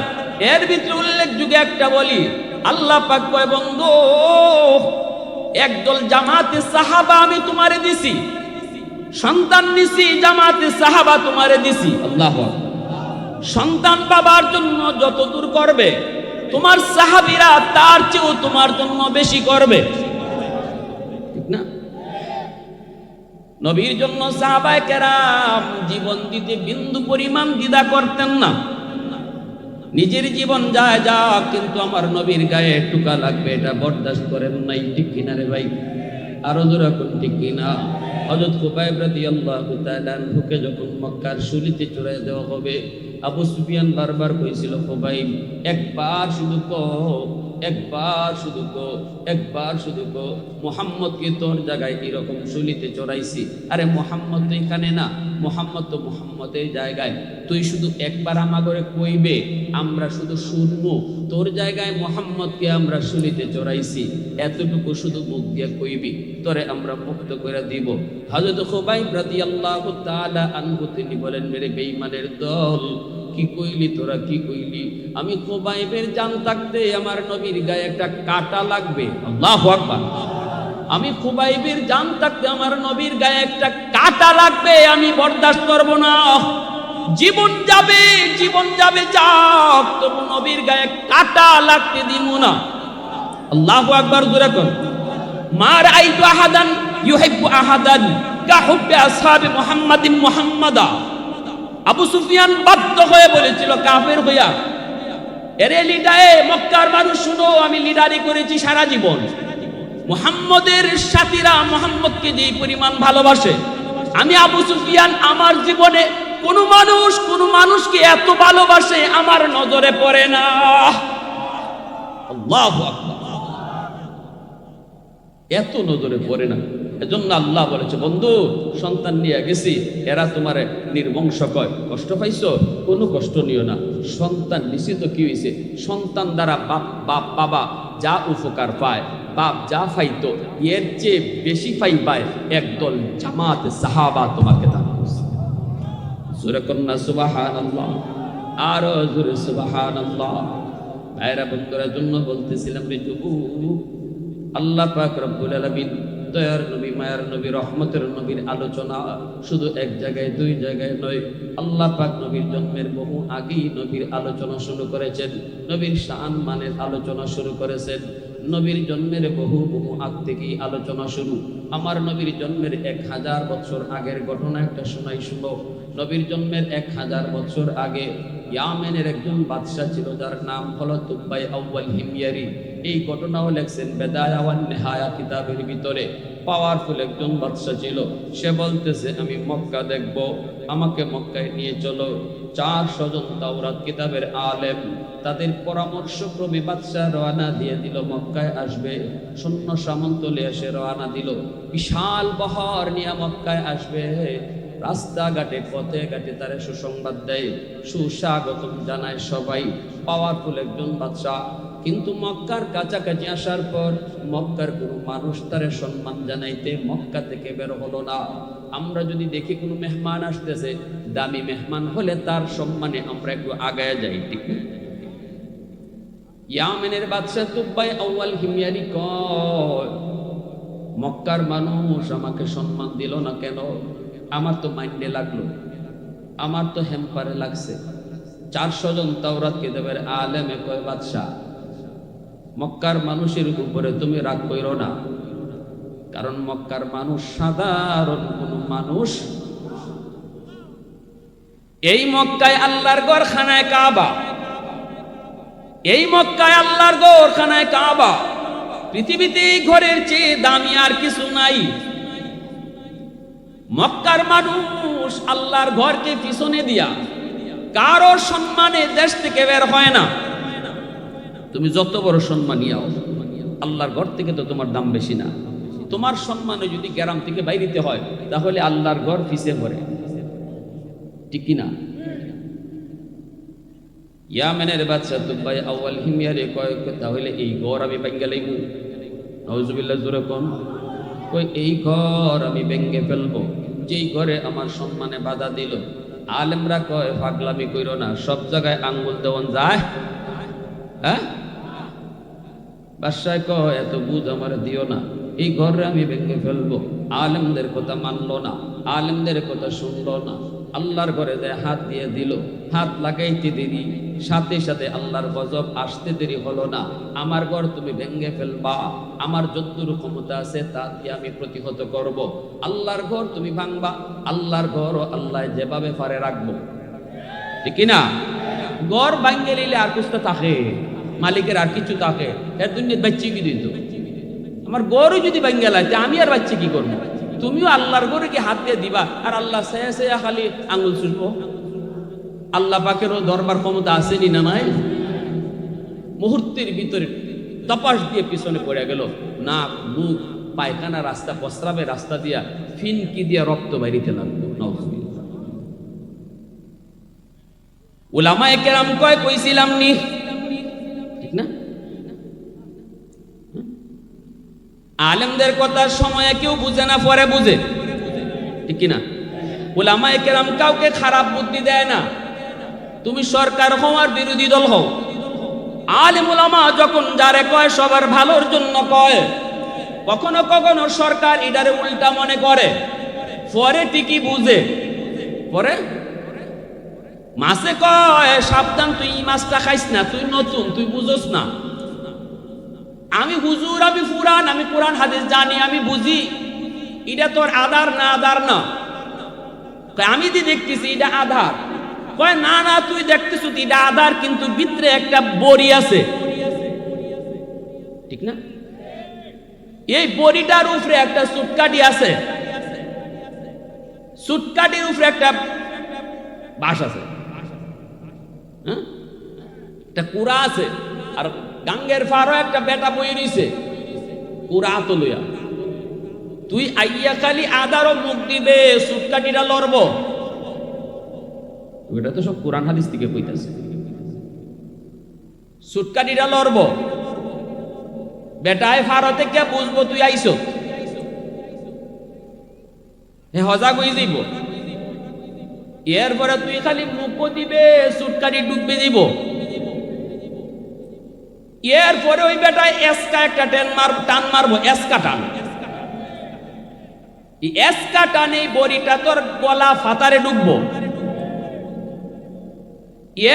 এর ভিতরে উল্লেখযোগ্য একটা বলি। আল্লাহ পাক কয় বন্ধু একদল জামাতে সাহাবা আমি তোমারে দিছি, সন্তান নিছি, জামাতে সাহাবা তোমারে দিছি। আল্লাহু আকবার। সন্তান বাবার জন্য যত দূর করবে, তোমার সাহাবীরা তার চেয়েও তোমার জন্য বেশি করবে, ঠিক না? নবীর জন্য সাহাবায়ে কেরাম জীবন দিতে বিন্দু পরিমাণ দ্বিধা করতেন না। নিজের জীবন যায় যাক, কিন্তু আমার নবীর গায়ে টুকা লাগবে এটা বরদাস্ত করেন নাই, ঠিক কিনা রে ভাই? আরো জোরে কোন ঠিক কিনা? হযরত খুবাইব রাদিয়াল্লাহু তাআলা আনহুকে যখন মক্কার শুলিতে চড়াই দেওয়া হবে, আবু সুফিয়ান বারবার কইছিল, খুবাইব একবার শুধু মুহাম্মদকে তোর জায়গায় এরকম শুলিতে চড়াইছি। আরে মুহাম্মদ তো এখানে না, মুহাম্মদ তো মুহাম্মদের জায়গায়, তুই শুধু একবার আমাগরে কইবে, আমরা শুধু শুনবো। তোর জায়গায় মুহাম্মদকে আমরা শুলিতে চড়াইছি, এতটুকু শুধু মুখ দিয়ে কইবি, তোরে আমরা মুক্ত করে দিব। হযরত খুবাইব রাদিয়াল্লাহু তাআলা আনহু তিনি বলেন, মেরে বেঈমানের দল, কি কইলি তোরা, কি কইলি? আমি খুবাইবের জান থাকতে আমার নবীর গায়ে একটা কাঁটা লাগবে। আল্লাহু আকবার। আমি খুবাইবের জান থাকতে আমার নবীর গায়ে একটা কাঁটা লাগবে, আমি বরদাস্ত করব না। জীবন যাবে যাক, তবু নবীর গায়ে কাঁটা লাগতে দিব না। আল্লাহু আকবার জোরে কর। মা রাআইতু আহাদান ইউহিব্বু আহাদান কা হুব্বি আসহাবি মুহাম্মাদিন মুহাম্মাদা। আবু সুফিয়ান বাধ্য হয়ে বলেছিল, কাফের হইয়া, এরে লিডারে মক্কার মানুষ শুনো, আমি লিডারি করেছি সারা জীবন। মুহাম্মদের সাথীরা মুহাম্মদকে যে পরিমাণ ভালোবাসে, আমি আবু সুফিয়ান আমার জীবনে কোন মানুষকে এত ভালোবাসে আমার নজরে পড়ে না। আল্লাহু আকবার, এত নজরে পড়ে না। এজন্য আল্লাহ বলেছে, বন্ধু সন্তান নিয়ে গেছি, এরা তোমারে নির্বংশ কয়, কষ্ট পাইছো, কোনো কষ্ট নিও না। সন্তান নিশ্চিত কি হয়েছে, সন্তান দ্বারা বাবা যা উপকার পায়, বাপ যা পাইতো এর চেয়ে বেশি পায় একদল জামাত সাহাবা তোমাকে দান করছে। জোরে কন্যা সুবহানাল্লাহ, আরো জোরে সুবহানাল্লাহ। ভাইরা বন্ধুরা, জন্য বলতেছিলাম রে যুবক, আল্লাহ পাক রব্বুল আলামিন দয়ার নবী, মায়ার নবী, রহমতের নবীর আলোচনা শুধু এক জায়গায় দুই জায়গায় নয়, আল্লাহ পাক নবীর জন্মের বহু আগেই নবীর আলোচনা শুরু করেছেন, নবীর শান মানের আলোচনা শুরু করেছেন। নবীর জন্মের বহু আগ থেকেই আলোচনা শুরু। আমার নবীর জন্মের 1000 বছর আগের ঘটনা একটা শোনাই শুনো। নবীর জন্মের 1000 বছর আগে ইয়ামেনের একজন বাদশাহ ছিল, যার নাম হলো তুবাই আউয়াল হিময়ারি। এই ঘটনাও লেখছেন বেদায়া ওয়ান নেহায়া কিতাবের ভিতরে। পাওয়ারফুল একজন বাদশাহ ছিল। সে বলতেছে, আমি মক্কা দেখব, আমাকে মক্কায় নিয়ে চলো। 400 জন তাওরাত কিতাবের আলেম, তাদের পরামর্শক্রমে বাদশাহ রওনা দিয়ে দিল, মক্কায় আসবে। সৈন্য সামন্ত নিয়ে এসে রওনা দিল, বিশাল বহর নিয়ে মক্কায় আসবে। রাস্তাঘাটে পথে ঘাটে তারা সুসংবাদ দেয়, সুস্বাগতম জানায় সবাই। পাওয়ারফুল একজন বাদশাহ। কিন্তু মক্কার কাছাকাছি আসার পর মক্কার কোনো মানুষ তারে সম্মান জানাইতে মক্কা থেকে বের হলো না। আমরা যদি দেখি কোনো মেহমান আসতেছে, দামি মেহমান হলে তার সম্মানে আমরা একটু আগায় যাই, ঠিক না? ইয়ামেনের বাদশাহ তুবাই আউয়াল হিময়ারি কয়, মক্কার মানুষ আমাকে সম্মান দিল না কেন? আমার তো মাইন্ডে লাগলো, আমার তো হেম্পারে লাগছে। 400 জন তাওরাত কিতাবের আলেমে কয়, বাদশাহ মক্কার মানুষের উপরে তুমি রাগ কইরো না, কারণ মক্কার মানুষ সাধারণ কোন মানুষ। এই মক্কায় আল্লাহর ঘর খানায় কাবা, এই মক্কায় আল্লাহর ঘর খানায় কাবা। পৃথিবীতে ঘরের চেয়ে দামি আর কিছু নাই। মক্কার মানুষ আল্লাহর ঘরকে পিছনে দিয়া কারো সম্মানে দেশ থেকে বের হয় না। তুমি যত বড় সম্মানী হও, আল্লাহর ঘর থেকে তো তোমার দাম বেশি না। তোমার সম্মানে যদি গ্রাম থেকে বাইরেতে হয়, তাহলে আল্লাহর ঘর পিছে পড়ে, ঠিক কি না? ইয়ামেনের বাদশা তুবাই আউয়াল হিময়ারে কয়, তাহলে এই ঘর আমি ভেঙে লইব। নাউজুবিল্লাহ, জোরে কোন। কই এই ঘর আমি ভেঙে ফেলবো, যেই ঘরে আমার সম্মানে বাধা দিল। আলেমরা কয়, পাগলামি কইরো না, সব জায়গায় আঙ্গুল দেওয়ান যায়? হ্যাঁ? বাদশাহ কয়, এত বুঝ আমার দিও না, এই ঘরে আমি ভেঙে ফেলবো। আলেমদের কথা মানলো না, আলেমদের কথা শুনলো না। আল্লাহর ঘরে যায় হাত দিয়ে দিল, হাত লাগাইতে দেরি, সাথে সাথে আল্লাহর গজব আসতে দেরি হলো না। আমার ঘর তুমি ভেঙে ফেলবা, আমার যতটুকু ক্ষমতা আছে তা দিয়ে আমি প্রতিহত করব। আল্লাহর ঘর তুমি ভাঙবা, আল্লাহর ঘর আল্লাহ যেভাবে পারে রাখবো, ঠিক না? ঘর ভাঙে নিলে আর কিছু থাকে, মালিকের আর কিছু থাকে, এর দুনিয়ার বাচ্চা কি দিত? আমার গরু যদি ভাঙ্গে লাগছে, আমি আর বাচ্চা কি করবো? তুমিও আল্লাহর গরু কি হাত দিয়ে দিবা, আর আল্লাহ সেয়া সেয়া খালি আঙ্গুল ছুটবো? আল্লাহ পাকেরও দরবার ক্ষমতা আসেনি না নাই? মুহূর্তের ভিতরে তপাস দিয়ে পিছনে পড়ে গেল, নাক মুখ পায়খানা রাস্তা, প্রস্রাবের রাস্তা দিয়া ফিনকি দিয়া রক্ত বাইরিতে লাগলো। উলামায়ে কেরাম কয়, কইছিলাম নি, ঠিক না? আলেমদের কথার সময়ে কেউ বুঝে না, পরে বুঝে, ঠিক কিনা? উলামায়ে কেরাম কাউকে খারাপ বুদ্ধি দেয় না। তুমি সরকার হও আর বিরোধী দল হও, আলেম উলামা যখন যারে কয় সবার ভালোর জন্য কয়। কখনো কখনো সরকার এটারে উল্টা মনে করে, পরে ঠিকই বুঝে। পরে মাছে কয়, সাবধান, তুই এই মাছটা খাইস না, তুই নতুন, তুই বুঝোস না। আমি হুজুর, আমি পুরান, আমি কোরআন হাদিস জানি, আমি বুঝি, এটা তোর আধার না, আধার না। আমি দি দেখতেছি এটা আধার, কয় না না তুই দেখতেছ এটা আদার, কিন্তু ভিতরে একটা বড়ি আছে, ঠিক না? এই বড়িটার উপরে একটা সুটকাটি আছে, সুটকাটির উপরে একটা বাঁশ আছে, হ্যাঁ, একটা কুড়া আছে, আর গাঙ্গের ফারও একটা বেটা বই রইছে কুড়া তো লইয়া। তুই আইয়া খালি আদারও মুখ দিবে, সুটকাটিটা লড়ব। এটা তো সব কোরআন হাদিস থেকে কইতাছে। সুটকাটিটা লড়ব, বেটায় ফারো থেকে বুঝবো তুই আইছো, হে হজা কই যাইব। এরপরে তুই খালি মুখ দিবে, সুটকাটি ডুববে দিব। এরপরে ওই বেটায় এসকা একটা টান মারবো, এসকা টান। এসকা টানে বড়িটা তোর গলা ফাতারে ডুববো।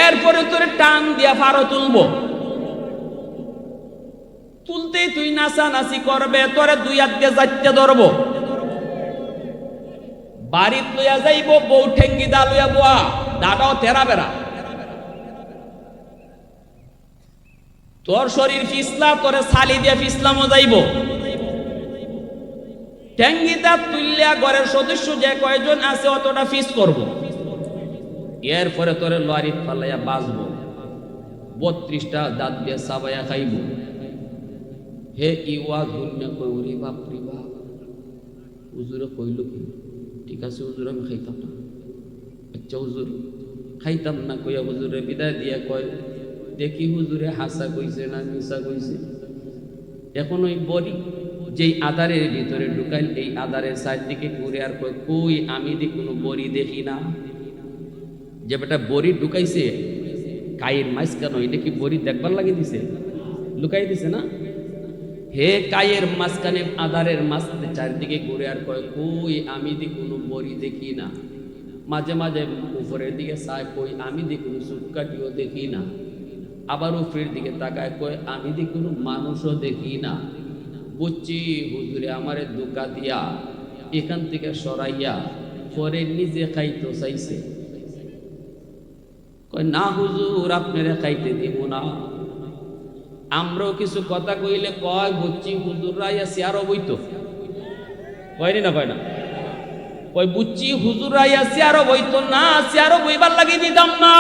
এরপরে তোর টান দিয়া ফারো তুলবো, তুলতেই তুই নাচানাচি করবে, তোরে দুই হাত দিয়ে যাইতে ধরবো। বাড়িত লইয়া যাইব, বউ ঠেঙ্গি দা লইয়া বোয়া, দাটাও তেরা বেড়া। তোর শরীর ফিসলা, তোরে ছালি দিয়ে ফিসলামও যাইব। ঠেঙ্গি দা তুললিয়া ঘরের সদস্য যে কয়জন আছে অতটা ফিস করব। এরপরে তোরে লরিত ফালাইয়া বাঁচবো, 32টা দাঁত দিয়ে সাবাইয়া খাইব। হে ইওয়া ধুন্যা কই ওরে বাপ রে বাপ, হুজুরে কইল কি? ঠিক আছে হুজুর, আমি খাইতাম না। আচ্ছা হুজুর, খাইতাম না কইয়া হুজুরে বিদায় দিয়া কয়, দেখি হুজুরে হাসা কইছে না মিশা কইছে। এখন ওই বড়ি যেই আদারের ভিতরে ঢুকাইল, এই আদারের চারদিকে ঘুরে আর কয়, কই আমি দি কোনো বড়ি দেখি না। যে বেটা বড়ি ঢুকাইছে কায়ের মাঝখানে, এটা কি বড়ি দেখবার লাগে দিছে? লুকাই দিছে না? হে কায়ের মাঝখানে আদারের মাঝখানে চারদিকে ঘুরে আর কয়, কই আমি দি কোনো বড়ি দেখি না। মাঝে মাঝে উপরের দিকে চায়, কই আমি দি কোনো সুটকাটিও দেখি না। আবার উপরের দিকে তাকায়, কয় আমি দি কোনো মানুষও দেখি না। বুঝছি হুজুরে আমারে ধোঁকা দিয়া এখান থেকে সরাইয়া পরে নিজে খাইতে চাইছে। কয় না হুজুর, আপনারা খাইতে দিব না। আমরাও কিছু কথা কইলে কয়, বুঝছি হুজুররা আইয়াছি আরো বইতো, কয়নি না? কয় না? কয় বুঝছি হুজুররা আইয়াছি আরো বইতো না, আরো বইবার লাগিয়ে দিতাম না।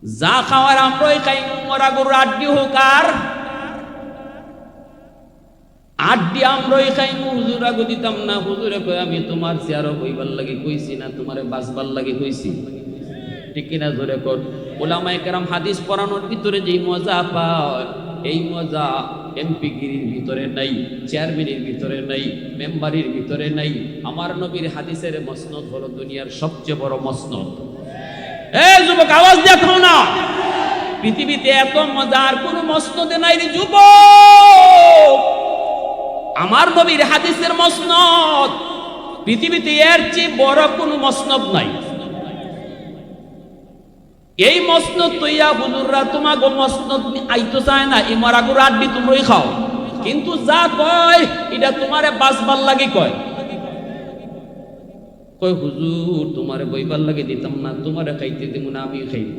যা খাওয়ার আমরাই খাই, মরা গরুর আড্ডি হোক আর আড্ডি আমরাই খাই, হুজুর আগো দিতাম না। হুজুরে কয়, আমি তোমার চেয়ারও বইবার লাগে কইছি না, তোমারে বাঁচবার লাগে কইছি, ঠিক কিনা? ধরে কর। ওলামায়ে কেরাম হাদিস পড়ানোর ভিতরে যেই মজা পায়, এই মজা এমপিগিরির ভিতরে নাই, চেয়ারম্যানের ভিতরে নাই, মেম্বারের ভিতরে নাই। আমার নবীর হাদিসের মসনদ হলো দুনিয়ার সবচেয়ে বড় মসনদ। এই যুবক, আওয়াজ দেখো না, পৃথিবীতে এত মজার কোন মসনদে নাই রে যুবক। আমার নবীর হাদিসের মসনদ, পৃথিবীতে এর চেয়ে বড় কোন মসনদ নাই। এই মসনদ তৈয়া হুজুররা তোমাকে মসনদ আইতো চায় না, এই মরাগুর আড্ডি তোমরাই খাও, কিন্তু যা কয় এটা তোমারে বাঁচবার লাগে কয়। কয় হুজুর তোমারে বইবার লাগে দিতাম না, তোমারে খাইতে দিব না, আমি খাইব।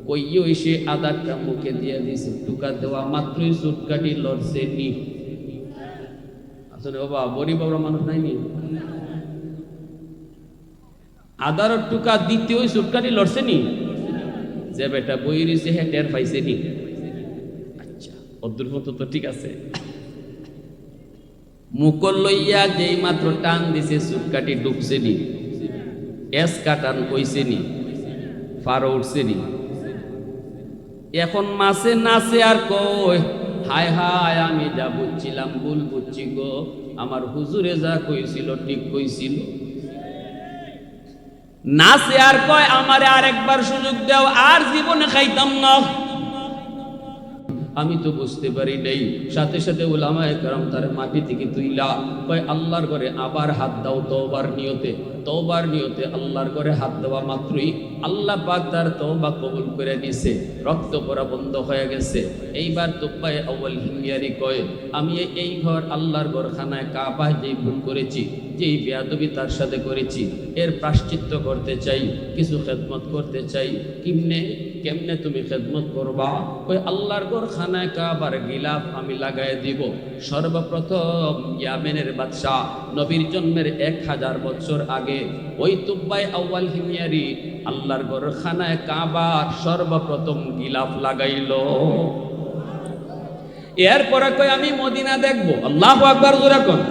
কইও এসে আদারটা মুখে দিয়ে দিছে, টুকা দেওয়া মাত্রই সুটকাটি লড়ছে নি। আসলে বাবা বড়ি বাবরা মানুষ নাই নি, আদার টুকা দিতে ওই সুটকাটি লড়ছে নি। যে বেটা বই রয়েছে হ্যাঁ টের পাইছে নি। আচ্ছা অদ্ভুত মতো তো ঠিক আছে। মুকল লইয়া যেই মাত্র টান দিছে, সুটকাটি ডুবছে নি, এস কাটান কইছে নি, ফারো উঠছে নি। এখন মাসে নাচে আর কয়, হায় হায় আমি যা বুঝছিলাম ভুল বুঝছি গো, আমার হুজুরে যা কইছিল ঠিক কইছিল। নাচে আর কয়, আমারে আরেকবার সুযোগ দাও, আর জীবনে খাইতাম না। আমি তো বুঝতে পারি নাই। সাথে সাথে উলামায়ে কেরাম তার মাটি থেকে তুইলা কয় আল্লাহর ঘরে আবার হাত দাও তওবার নিয়তে। তওবার নিয়তে আল্লাহর ঘরে হাত দেওয়া মাত্রই আল্লাহ পাক তার তওবা কবুল করে নিছে, রক্ত পড়া বন্ধ হয়ে গেছে। এইবার তুব্বায়ে আউয়াল হিময়ারি কয় আমি এই ঘর আল্লাহর ঘরখানায় কাবায় যেই ভুল করেছি, যেই বেয়াদবি তার সাথে করেছি, এর প্রায়শ্চিত্ত করতে চাই, কিছু খেদমত করতে চাই। কেমনে তুমি খেদমত করবা? ওই আল্লাহর ঘরখানায় কাবার গিলাফ আমি লাগাই দিব। সর্বপ্রথম ইয়ামেনের বাদশাহ নবীর জন্মের 1000 বছর আগে ওই তুব্বায়ে আউয়াল হিময়ারি আল্লাহর ঘরখানায় কাবার সর্বপ্রথম গিলাফ লাগাইল। এরপরে কই আমি মদিনা দেখবো। আল্লাহু আকবার জোরে কোন।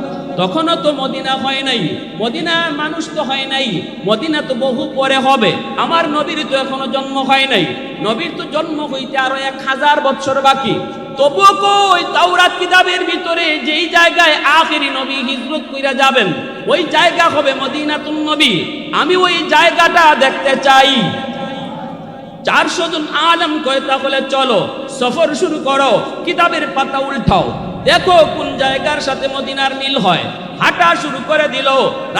তখনও তো মদিনা হয় নাই, মদিনা মানুষ তো হয় নাই, মদিনা তো বহু পরে হবে। আমার নবীর তো এখনো জন্ম হয় নাই, নবীর তো জন্ম হইতে আরো 1000 বছর বাকি। তবুও কই তাওরাত কিতাবের ভিতরে যেই জায়গায় আখেরি নবী হিজরত কইরা যাবেন ওই জায়গা হবে মদিনাতুন নবী। আমি ওই জায়গাটা দেখতে চাই। 400 জন আলেম কয় তাহলে চলো সফর শুরু করো, কিতাবের পাতা উল্টাও, দেখো কোন জায়গার সাথে মদিনার মিল হয়। হাঁটা শুরু করে দিল,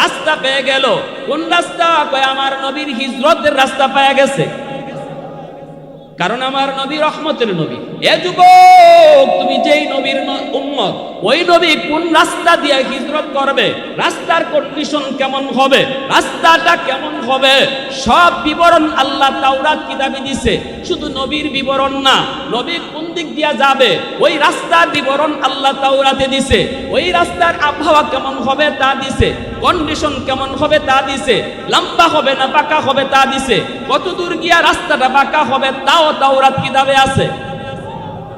রাস্তা পেয়ে গেল। কোন রাস্তা? কয় আমার নবীর হিজরতের রাস্তা পেয়ে গেছে, কারণ আমার নবী রহমতের নবী। এ যুবক, তুমি যেই নবীর উম্মত, ওই নবী কোন রাস্তা দিয়ে হিজরত করবে, রাস্তার কন্ডিশন কেমন হবে, রাস্তাটা কেমন হবে, সব বিবরণ আল্লাহ তাওরাত কিতাবে দিছে। শুধু নবীর বিবরণ না, নবী কোন দিক দিয়ে যাবে ওই রাস্তার বিবরণ আল্লাহ তাওরাতে দিছে। ওই রাস্তার আবহাওয়া কেমন হবে তা দিছে, কন্ডিশন কেমন হবে তা দিছে, লম্বা হবে না বাঁকা হবে তা দিছে, কত দূর গিয়া রাস্তাটা বাঁকা হবে তাও তাওরাত কিতাবে আছে।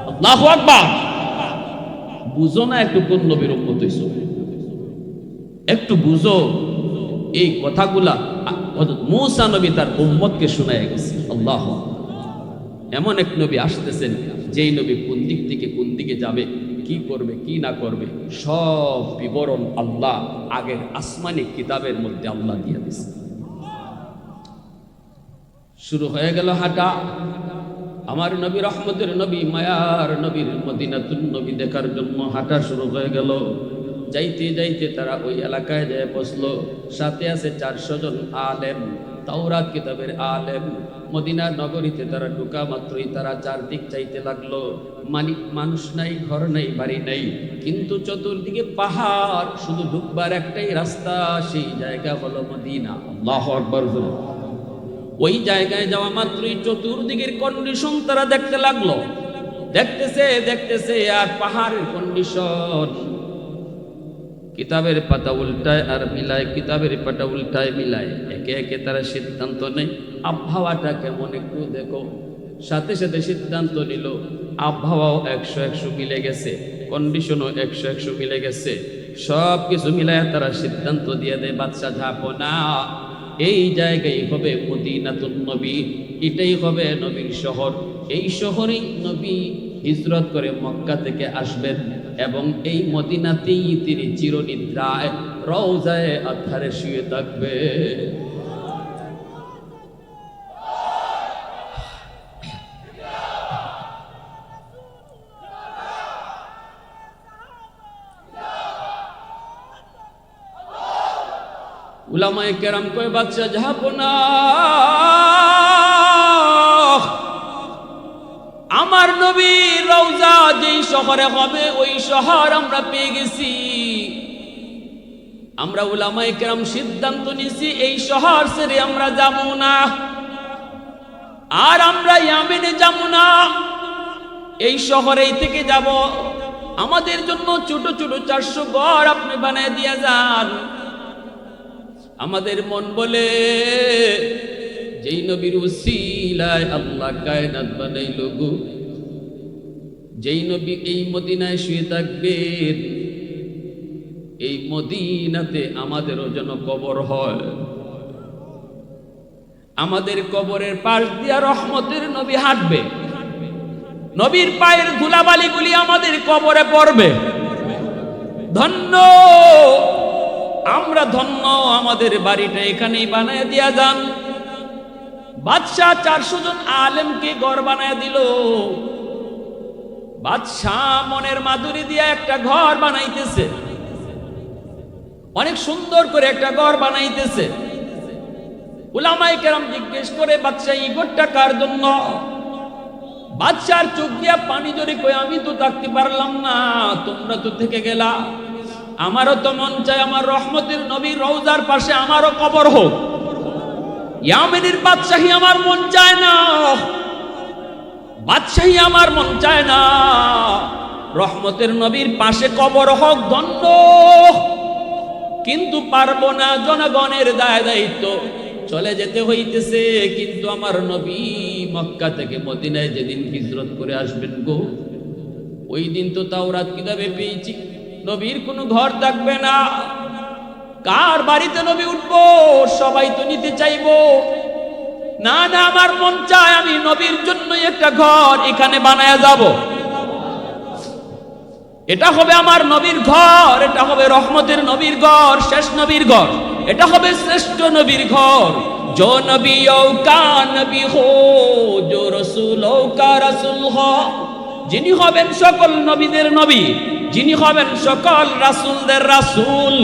আল্লাহু আকবার। বুঝো না একটু কোন নবীর উম্মত হইছো, একটু বুঝো এই কথাগুলা। হযরত মূসা নবী তার উম্মতকে শোনায় গেছে। আল্লাহ, এমন এক নবী আসতেছেন যেই নবী কোন দিক থেকে কোন দিকে যাবে, কি করবে কি না করবে, সব বিবরণ আল্লাহ আগের আসমানি কিতাবের মধ্যে আল্লাহ দিয়ে দিছে। শুরু হয়ে গেল হাঁটা। আমার নবী রহমতের নবী, মায়ার নবীর মদিনাতুন নবী দেখার জন্য হাঁটা শুরু হয়ে গেল। যাইতে যাইতে তারা ওই এলাকায় যায় বসলো। সাথে আছে 400 জন আলেম, তাওরাত কিতাবের আলেম। মদিনার নগরীতে তারা ঢোকা মাত্রই তারা চারদিক চাইতে লাগলো। মানুষ নাই, ঘর নাই, বাড়ি নাই, কিন্তু চতুর্দিকে পাহাড়, শুধু ঢুকবার একটাই রাস্তা, সেই জায়গা হলো মদিনা। আল্লাহু আকবার। ওই জায়গায় যাওয়া মাত্রই চতুর্দিকের কন্ডিশন তারা দেখতে লাগলো। দেখতেছে আর পাহাড়ের কন্ডিশন, কিতাবের পাতা উল্টায় আর মিলায়, কিতাবের পাতা উল্টায় মিলায়, একে একে তারা সিদ্ধান্ত নেয় আবহাওয়াটা কেমন একটু দেখো। সাথে সাথে সিদ্ধান্ত নিল, আবহাওয়াও 100 মিলে গেছে, কন্ডিশনও 100 মিলে গেছে। সব কিছু মিলায় তারা সিদ্ধান্ত দিয়ে দেয় বাদশা ঝাপনা, এই জায়গায় হবে মদিনাতুন নবী, এটাই হবে নবীর শহর। এই শহরেই নবী হিজরত করে মক্কা থেকে আসবেন এবং এই মদিনাতেই তিনি চিরনিদ্রায় রওজায়ে আতহারে শুয়ে থাকবে। উলামায়ে কেরাম কয় বাদশা ঝাপনা, আমার নবীর রওজা যেই শহরে হবে ওই শহর আমরা পেয়ে গেছি। আমরা উলামায়ে কেরাম সিদ্ধান্ত নিছি এই শহর ছেড়ে আমরা যাবো না, আর আমরা ইয়ামেনে যাবো না, এই শহরেই থেকে যাব। আমাদের জন্য ছোট ছোট 400 ঘর আপনি বানায় দিয়ে যান। আমাদের মন বলে যেই নবীর উসিলায় আল্লাহ কায়নাত বানাইল গো, যেই নবী এই মদিনায় শুয়ে থাকবেন, এই মদিনাতে আমাদেরও যেন কবর হয়। আমাদের কবরের পাশ দিয়া রহমতের নবী হাঁটবে, নবীর পায়ের ধুলাবালিগুলি আমাদের কবরে পড়বে। ধন্য আমরা, ধন্য আমাদের বাড়িটা এখানেই বানায় দিয়া যান। বাদশাহ 400 জন আলেমকে ঘর বানায় দিল। বাদশাহ মনের মাধুরী দিয়ে একটা ঘর বানাইতেছে, অনেক সুন্দর করে একটা ঘর বানাইতেছে। উলামায়ে কেরাম জিজ্ঞেস করে, বাদশাহ এই ঘরটা কার জন্য? বাদশার চোখ দিয়া পানি জড়ে কই, আমি তো থাকতে পারলাম না, তোমরা তো থেকে গেলা। আমারও তো মন চায় আমার রহমতের নবীর রওজার পাশে আমারও কবর হোক। ইয়ামেনের বাদশাহী আমার মন চায় না, বাদশাহী আমার মন চায় না, রহমতের নবীর পাশে কবর হোক ধন্য, কিন্তু পারবো না, জনগণের দায় দায়িত্ব চলে যেতে হইতেছে। কিন্তু আমার নবী মক্কা থেকে মদিনায় যেদিন হিজরত করে আসবেন গো, ওই দিন তো তাওরাত কিতাবে পেয়েছি নবীর কোনো ঘর থাকবে না। কার বাড়িতে নবী উঠবো? সবাই তো নিতে চাইবো। না না, আমার মন চায় আমি নবীর জন্য একটা ঘর এখানে বানায়া যাব। এটা হবে আমার নবীর ঘর, এটা হবে রহমতের নবীর ঘর, শেষ নবীর ঘর, এটা হবে শ্রেষ্ঠ নবীর ঘর। जो नबियों का नबी हो, जो रसूलों का रसूल हो, যিনি হবেন সকল নবীদের নবী, যিনি হবেন সকল রাসূলদের রাসূল।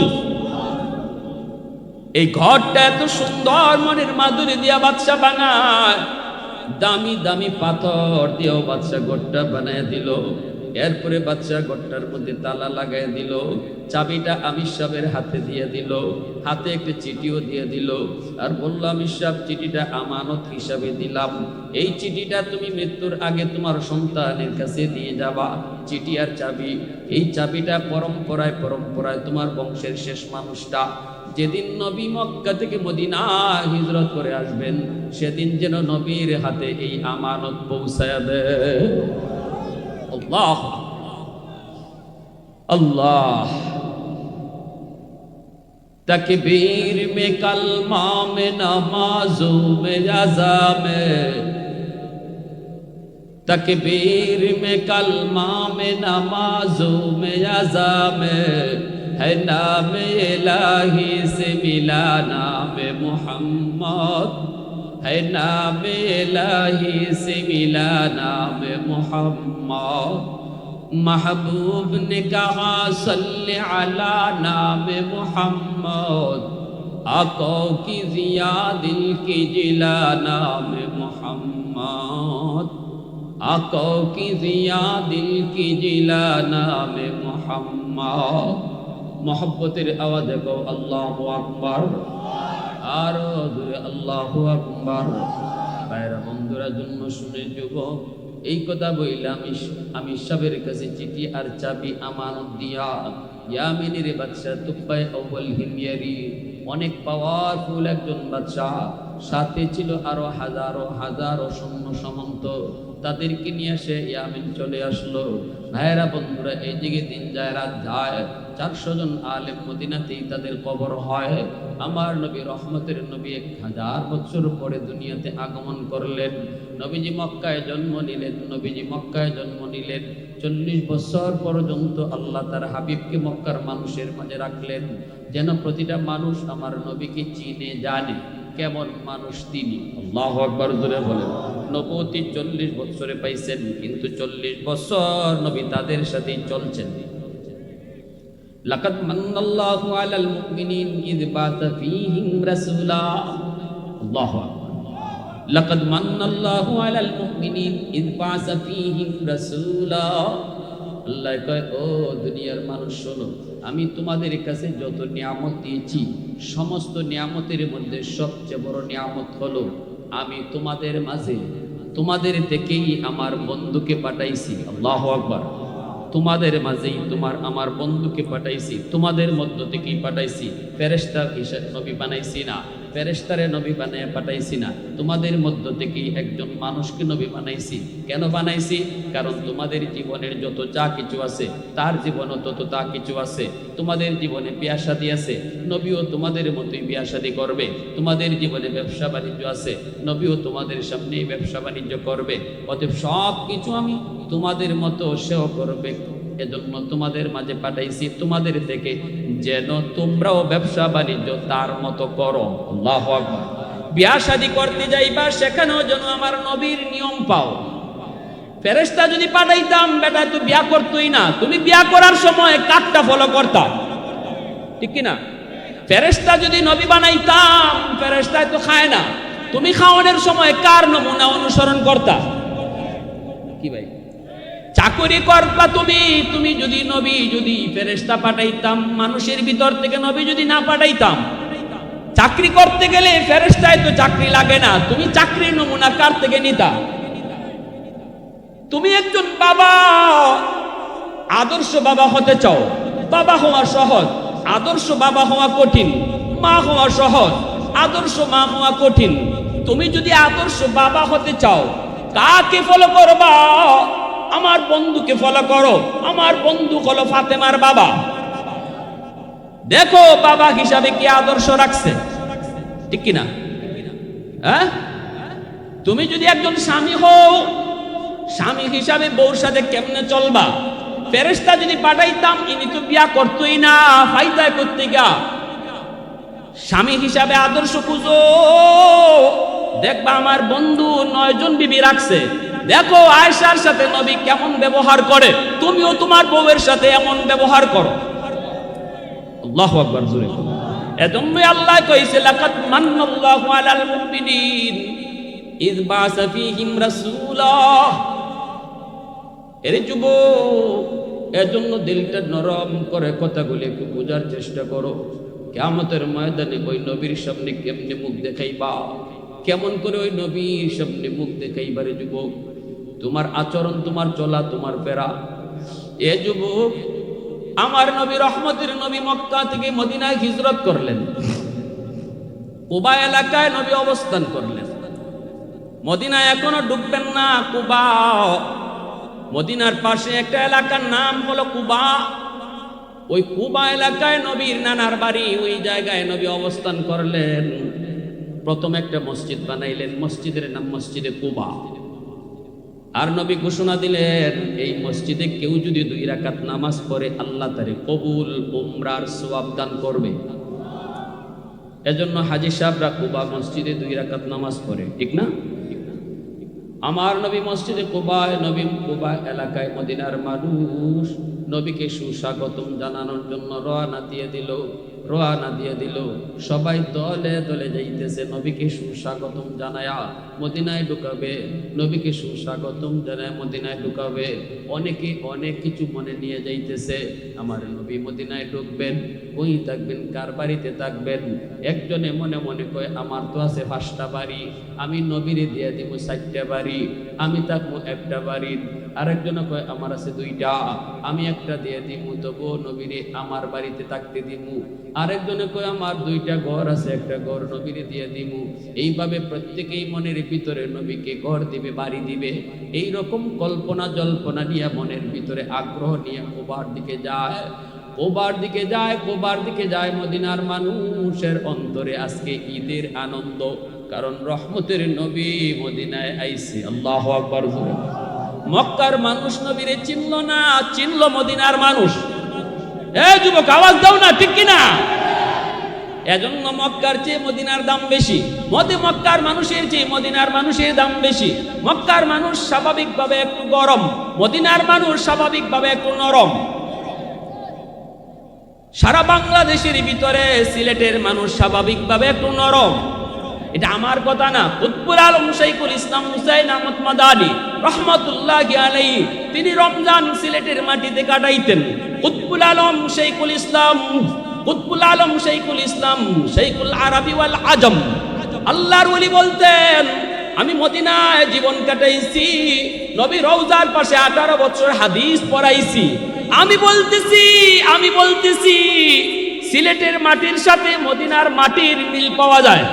এই ঘরটা এত সুন্দর মনের মাধুরী দিয়া বাদশা বানায়, দামি দামি পাথর দিয়েও বাদশা ঘরটা বানায় দিল। এরপরে বাদশা ঘরটার মধ্যে তালা লাগাই দিল, চাবিটা আমির সাহেবের হাতে দিয়ে দিল, হাতে একটা চিঠিও দিয়ে দিল, আর বলল, আমির সাহেব চিঠিটা আমানত হিসাবে দিলাম, এই চিঠিটা তুমি মৃত্যুর আগে তোমার সন্তানের কাছে দিয়ে যাবা। চিঠি আর চাবি, এই চাবিটা পরম্পরায় পরম্পরায় তোমার বংশের শেষ মানুষটা যেদিন নবী মক্কা থেকে মদিনা হিজরত করে আসবেন, সেদিন যেন নবীর হাতে এই আমানত পৌঁছায় দেয়। अल्लाह अल्लाह। तकबीर में कलमा में नमाजों में अज़ा में, तकबीर में कलमा में नमाजों में अज़ा में, है नाम इलाही से मिला नाम मोहम्मद, है नाम इलाही से मिला नाम मोहम्मद। महबूब ने कहा सल्ले अला नाम मोहम्मद, आका की जिया दिल की जिला नाम मोहम्मद, आका की जिया दिल की जिला नाम मोहम्मद। मोहब्बतेर आवाज को अल्लाहु अकबर, আরো জোরে আল্লাহু আকবার। ভাইরা বন্ধুরা, জন্ম শুনে যুবক, এই কথা বললাম আমি সাহেবের কাছে চিঠি আর চাবি আমানত দিয়া ইয়ামেনের বাদশা তুব্বাই আউয়াল হিময়ারি, অনেক পাওয়ারফুল একজন বাদশা, সাথে ছিল আরো হাজারো হাজারো সৈন্য সামন্ত, তাদেরকে নিয়ে সে ইয়ামেন চলে আসলো। ভাইরা বন্ধুরা, এই দিকে দিন যায় রাত যায়, 400 জন আলেম মদিনাতেই তাদের কবর হয়। আমার নবী রহমতের নবী 1000 বছর পরে দুনিয়াতে আগমন করলেন। নবীজি মক্কায় জন্ম নিলেন, নবীজি মক্কায় জন্ম নিলেন। 40 বছর পর্যন্ত আল্লাহ তার হাবিবকে মক্কার মানুষের মাঝে রাখলেন, যেন প্রতিটা মানুষ আমার নবীকে চিনে জানে কেমন মানুষ তিনি। আল্লাহু আকবার জোরে বলেন। নবুয়তি 40 বছরে পাইছেন, কিন্তু 40 বছর নবী তাদের সাথেই চলছেন। লাকাদ মান্নাল্লাহু আলাল মুমিনিন ইয বা'সা ফীহিম রাসূলা। আল্লাহু আকবার। লাকাদ মান্নাল্লাহু আলাল মুমিনিন ইয বা'সা ফীহিম রাসূলা। আল্লাহ কয়, ও দুনিয়ার মানুষ শোনো, আমি তোমাদের কাছে যত নিয়ামত দিয়েছি, সমস্ত নিয়ামতের মধ্যে সবচেয়ে বড় নিয়ামত হলো আমি তোমাদের মাঝে, তোমাদের থেকেই আমার বন্ধুকে পাঠাইছি। আল্লাহু আকবার। তোমাদের মাঝেই আমার বন্ধুকে পাঠাইছি, তোমাদের মধ্য থেকেই পাঠাইছি। ফেরেশতা হিসেবে নবী বানাইছি না, ফেরেশতারে নবী বানিয়ে পাঠাইছি না, তোমাদের মধ্য থেকেই একজন মানুষকে নবী বানাইছি। কেন বানাইছি? কারণ তোমাদের জীবনের যত যা কিছু আছে, তার জীবনও তত তা কিছু আছে। তোমাদের জীবনে বিয়া শাদী আছে, নবীও তোমাদের মতোই বিয়া শাদী করবে। তোমাদের জীবনে ব্যবসা বাণিজ্য আছে, নবীও তোমাদের সামনেই ব্যবসা বাণিজ্য করবে। অতএব সব কিছু আমি তোমাদের মতো সেও করবে, এজন্য তোমাদের মাঝে পাঠাইছি, তোমাদের থেকে যেন তোমরাও ব্যবসা বাণিজ্য তার মতো করো। আল্লাহু আকবার। বিয়া শাদী করতে যাইবা, সেখানেও যেন আমার নবীর নিয়ম পাও। ফেরেশতা যদি পাঠাইতাম বেটা তুই বিয়া করতই না, তুমি বিয়া করার সময় কাটটা ফলো করতা, ঠিক কি না? ফেরেশতা যদি নবী বানাইতাম, ফেরেশতায় তো খায় না, তুমি খাওয়ানোর সময় কার নমুনা অনুসরণ করতা? কি ভাই, চাকরি করবা তুমি, তুমি যদি নবী যদি ফেরেশতা পাঠাইতাম, মানুষের ভিতর থেকে নবী যদি না পাঠাইতাম, চাকরি করতে গেলে ফেরেশতায় তো চাকরি লাগে না, তুমি চাকরির নমুনা কার থেকে নিতা? তুমি একজন বাবা, আদর্শ বাবা হতে চাও, বাবা হওয়া সহজ, আদর্শ বাবা হওয়া কঠিন, মা হওয়া সহজ, আদর্শ মা হওয়া কঠিন। তুমি যদি আদর্শ বাবা হতে চাও, কাকে ফলো করবা? আমার বন্ধুকে ফলো করো, আমার বন্ধু হলো ফাতেমার বাবা। দেখো বাবা হিসাবে কি আদর্শ রাখছে, ঠিক কিনা? হ্যাঁ, তুমি যদি একজন স্বামী হও, স্বামী হিসাবে বউর সাথে কেমনে চলবা? ফেরেশতা যদি পাঠাইতাম, ইনি তো বিয়া করতই না, ফায়দা করতে গা। স্বামী হিসাবে আদর্শ খুঁজো, দেখবা আমার বন্ধু 9 জন বিবি রাখছে, দেখো আয়েশার সাথে নবী কেমন ব্যবহার করে, তুমিও তোমার বউয়ের সাথে এমন ব্যবহার করো। আল্লাহু আকবার জোরে। এজন্যই আল্লাহ কইছে লাকাদ মান্নাল্লাহু আলাল মুমিনিন ইয বাসা ফীহিম রাসূলা। এরে যুবক, এজন্য দিলটা নরম করে কথাগুলি একটু বোঝার চেষ্টা করো। কিয়ামতের ময়দানে ওই নবীর সামনে কেমনে মুখ দেখাইবা, কেমন করে ওই নবীর সামনে মুখ দেখাইবা রে যুবক? তোমার আচরণ, তোমার চলা, তোমার ফেরা। এ যুবক, আমার নবী রহমতের নবী মক্কা থেকে মদিনায় হিজরত করলেন, কুবা এলাকায় নবী অবস্থান করলেন। মদিনায় এখনো ঢুকবেন না, কুবা। মদিনার পাশে একটা এলাকার নাম হলো কুবা। ওই কুবা এলাকায় নবীর নানার বাড়ি, ওই জায়গায় নবী অবস্থান করলেন। প্রথম একটা মসজিদ বানাইলেন, মসজিদের নাম মসজিদে কুবা। আর নবী ঘোষণা দিলেন, এই মসজিদে কেউ যদি 2 রাকাত নামাজ পড়ে, আল্লাহ তারে কবুল উমরার সওয়াব দান করবে। এজন্য হাজী সাহেবরা কুবা মসজিদে 2 রাকাত নামাজ পড়ে, ঠিক না? আমার নবী মসজিদে কুবায়, নবী কুবা এলাকায় মদিনার মানুষ নবীকে সুস্বাগতম জানানোর জন্য রওনা দিয়ে দিল। সবাই দলে দলে যাইতেছে, নবীকে সুস্বাগতম জানায়া মদিনায় ঢুকাবে, নবীকে সুস্বাগতম জানায় মদিনায় ঢুকাবে। অনেকে অনেক কিছু মনে নিয়ে যাইতেছে, আমার নবী মদিনায় ঢুকবেন, কই থাকবেন, কার বাড়িতে থাকবেন? একজনে মনে মনে কয়, আমার তো আছে 5টা বাড়ি, আমি নবীরে দিয়ে দিব 4টা বাড়ি, আমি থাকবো 1টা বাড়ি। আরেকজনে কয়, আমার আছে 2টা, আমি 1টা দিয়ে দিব, তবুও নবীরে আমার বাড়িতে থাকতে দিব। আরেকজনে কয়, আমার 2টা ঘর আছে, 1টা ঘর নবীরে দিয়ে দিব। এইভাবে প্রত্যেকেই মনের ভিতরে নবীকে ঘর দিবে, বাড়ি দিবে। এই রকম কল্পনা জল্পনা নিয়ে, মনের ভিতরে আগ্রহ নিয়ে কুবার দিকে যায়। মদিনার মানুষের অন্তরে আজকে ঈদের আনন্দ, কারণ রহমতের নবী মদিনায় আইছে। আল্লাহু আকবার। মক্কার মানুষ নবীরে চিনল না, চিনল মদিনার মানুষ। এই যুবক, আওয়াজ দাও না, ঠিক কিনা? এজন্য মক্কার চেয়ে মদিনার দাম বেশি, মক্কার মানুষের চেয়ে মদিনার মানুষের দাম বেশি। মক্কার মানুষ স্বাভাবিকভাবে একটু গরম, মদিনার মানুষ স্বাভাবিকভাবে একটু নরম। সারা বাংলাদেশের ভিতরে সিলেটের মানুষ স্বাভাবিকভাবে একটু নরম। এটা আমার কথা না, কুতুবুল আলম শাইখুল ইসলাম হুসাইন আহমদ মাদানী রহমাতুল্লাহি আলাইহি, তিনি রমজান সিলেটের মাটিতে কাটাইতেন। কুতুবুল আলম শাইখুল ইসলাম শাইখুল আরবি ওয়াল আজম, আল্লাহর ওলি বলতেন, আমি মদিনায় জীবন কাটাইছি, নবী রওজার পাশে 18 বছর হাদিস পড়াইছি। আমি বলতেছি সিলেটের মাটির সাথে মদিনার মাটির মিল পাওয়া যায়।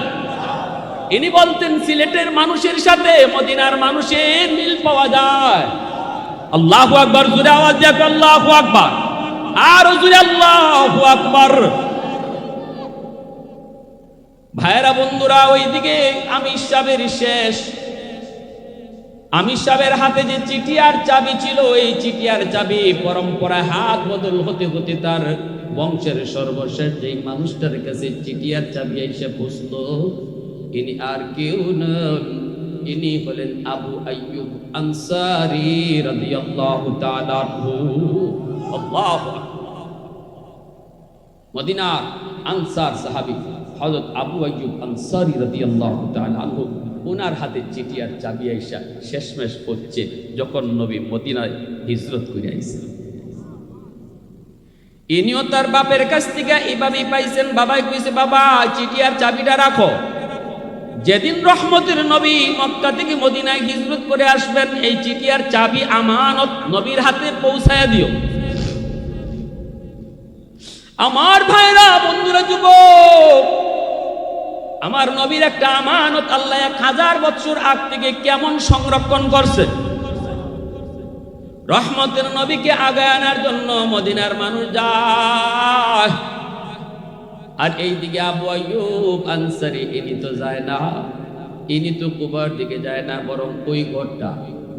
ইনি বলতেন, সিলেটের মানুষের সাথে মদিনার মানুষের মিল পাওয়া যায়। আল্লাহু আকবার, জোরে আওয়াজ দিয়ে আল্লাহু আকবার, আর জোরে আল্লাহু আকবার। ভাইরা বন্ধুরা, ওইদিকে আমির সাহেবের হাতে যে চিঠি আর চাবি ছিল, এই চিঠি আর চাবি পরম্পরায় হাত বদল হতে হতে তার বংশের সর্বশেষ যেই মানুষটার কাছে চিঠি আর চাবি এসে বসলো, ইনি আর কেউ নন, ইনি হলেন আবু আইয়ুব আনসারী রাদিয়াল্লাহু তাআলা আনহু। আল্লাহু আকবার। মদিনার আনসার সাহাবী হযরত আবু আইয়ুব আনসারী রাদিয়াল্লাহু তাআলা আনহু, ওনার হাতে চিঠি আর চাবি আইসা শেষমেশ হচ্ছে যখন নবী মদিনায় হিজরত করে আইছেন। ইনিও তার বাপের কাছ থেকে এইভাবেই পাইছেন। বাবাই কইছে, বাবা চিঠি আর চাবিটা রাখো, যেদিন রহমতের নবী মক্কা থেকে মদিনায় হিজরত করে আসবেন এই চিঠি আর চাবি আমানত নবীর হাতে পৌঁছায়া দিও। আমার ভাইরা, বন্ধুরা, যুবক, আমার নবীর একটা আমানত আল্লাহ 1000 বছর আগ থেকে কেমন সংরক্ষণ করছে। রহমতের নবীকে আগায় আনার জন্য মদিনার মানুষ যায়, আর এইদিকে আবু আইয়ুব আনসারী ইনি তো যায় না, ইনি তো কুবার দিকে যায় না, বরং ওই ঘরটা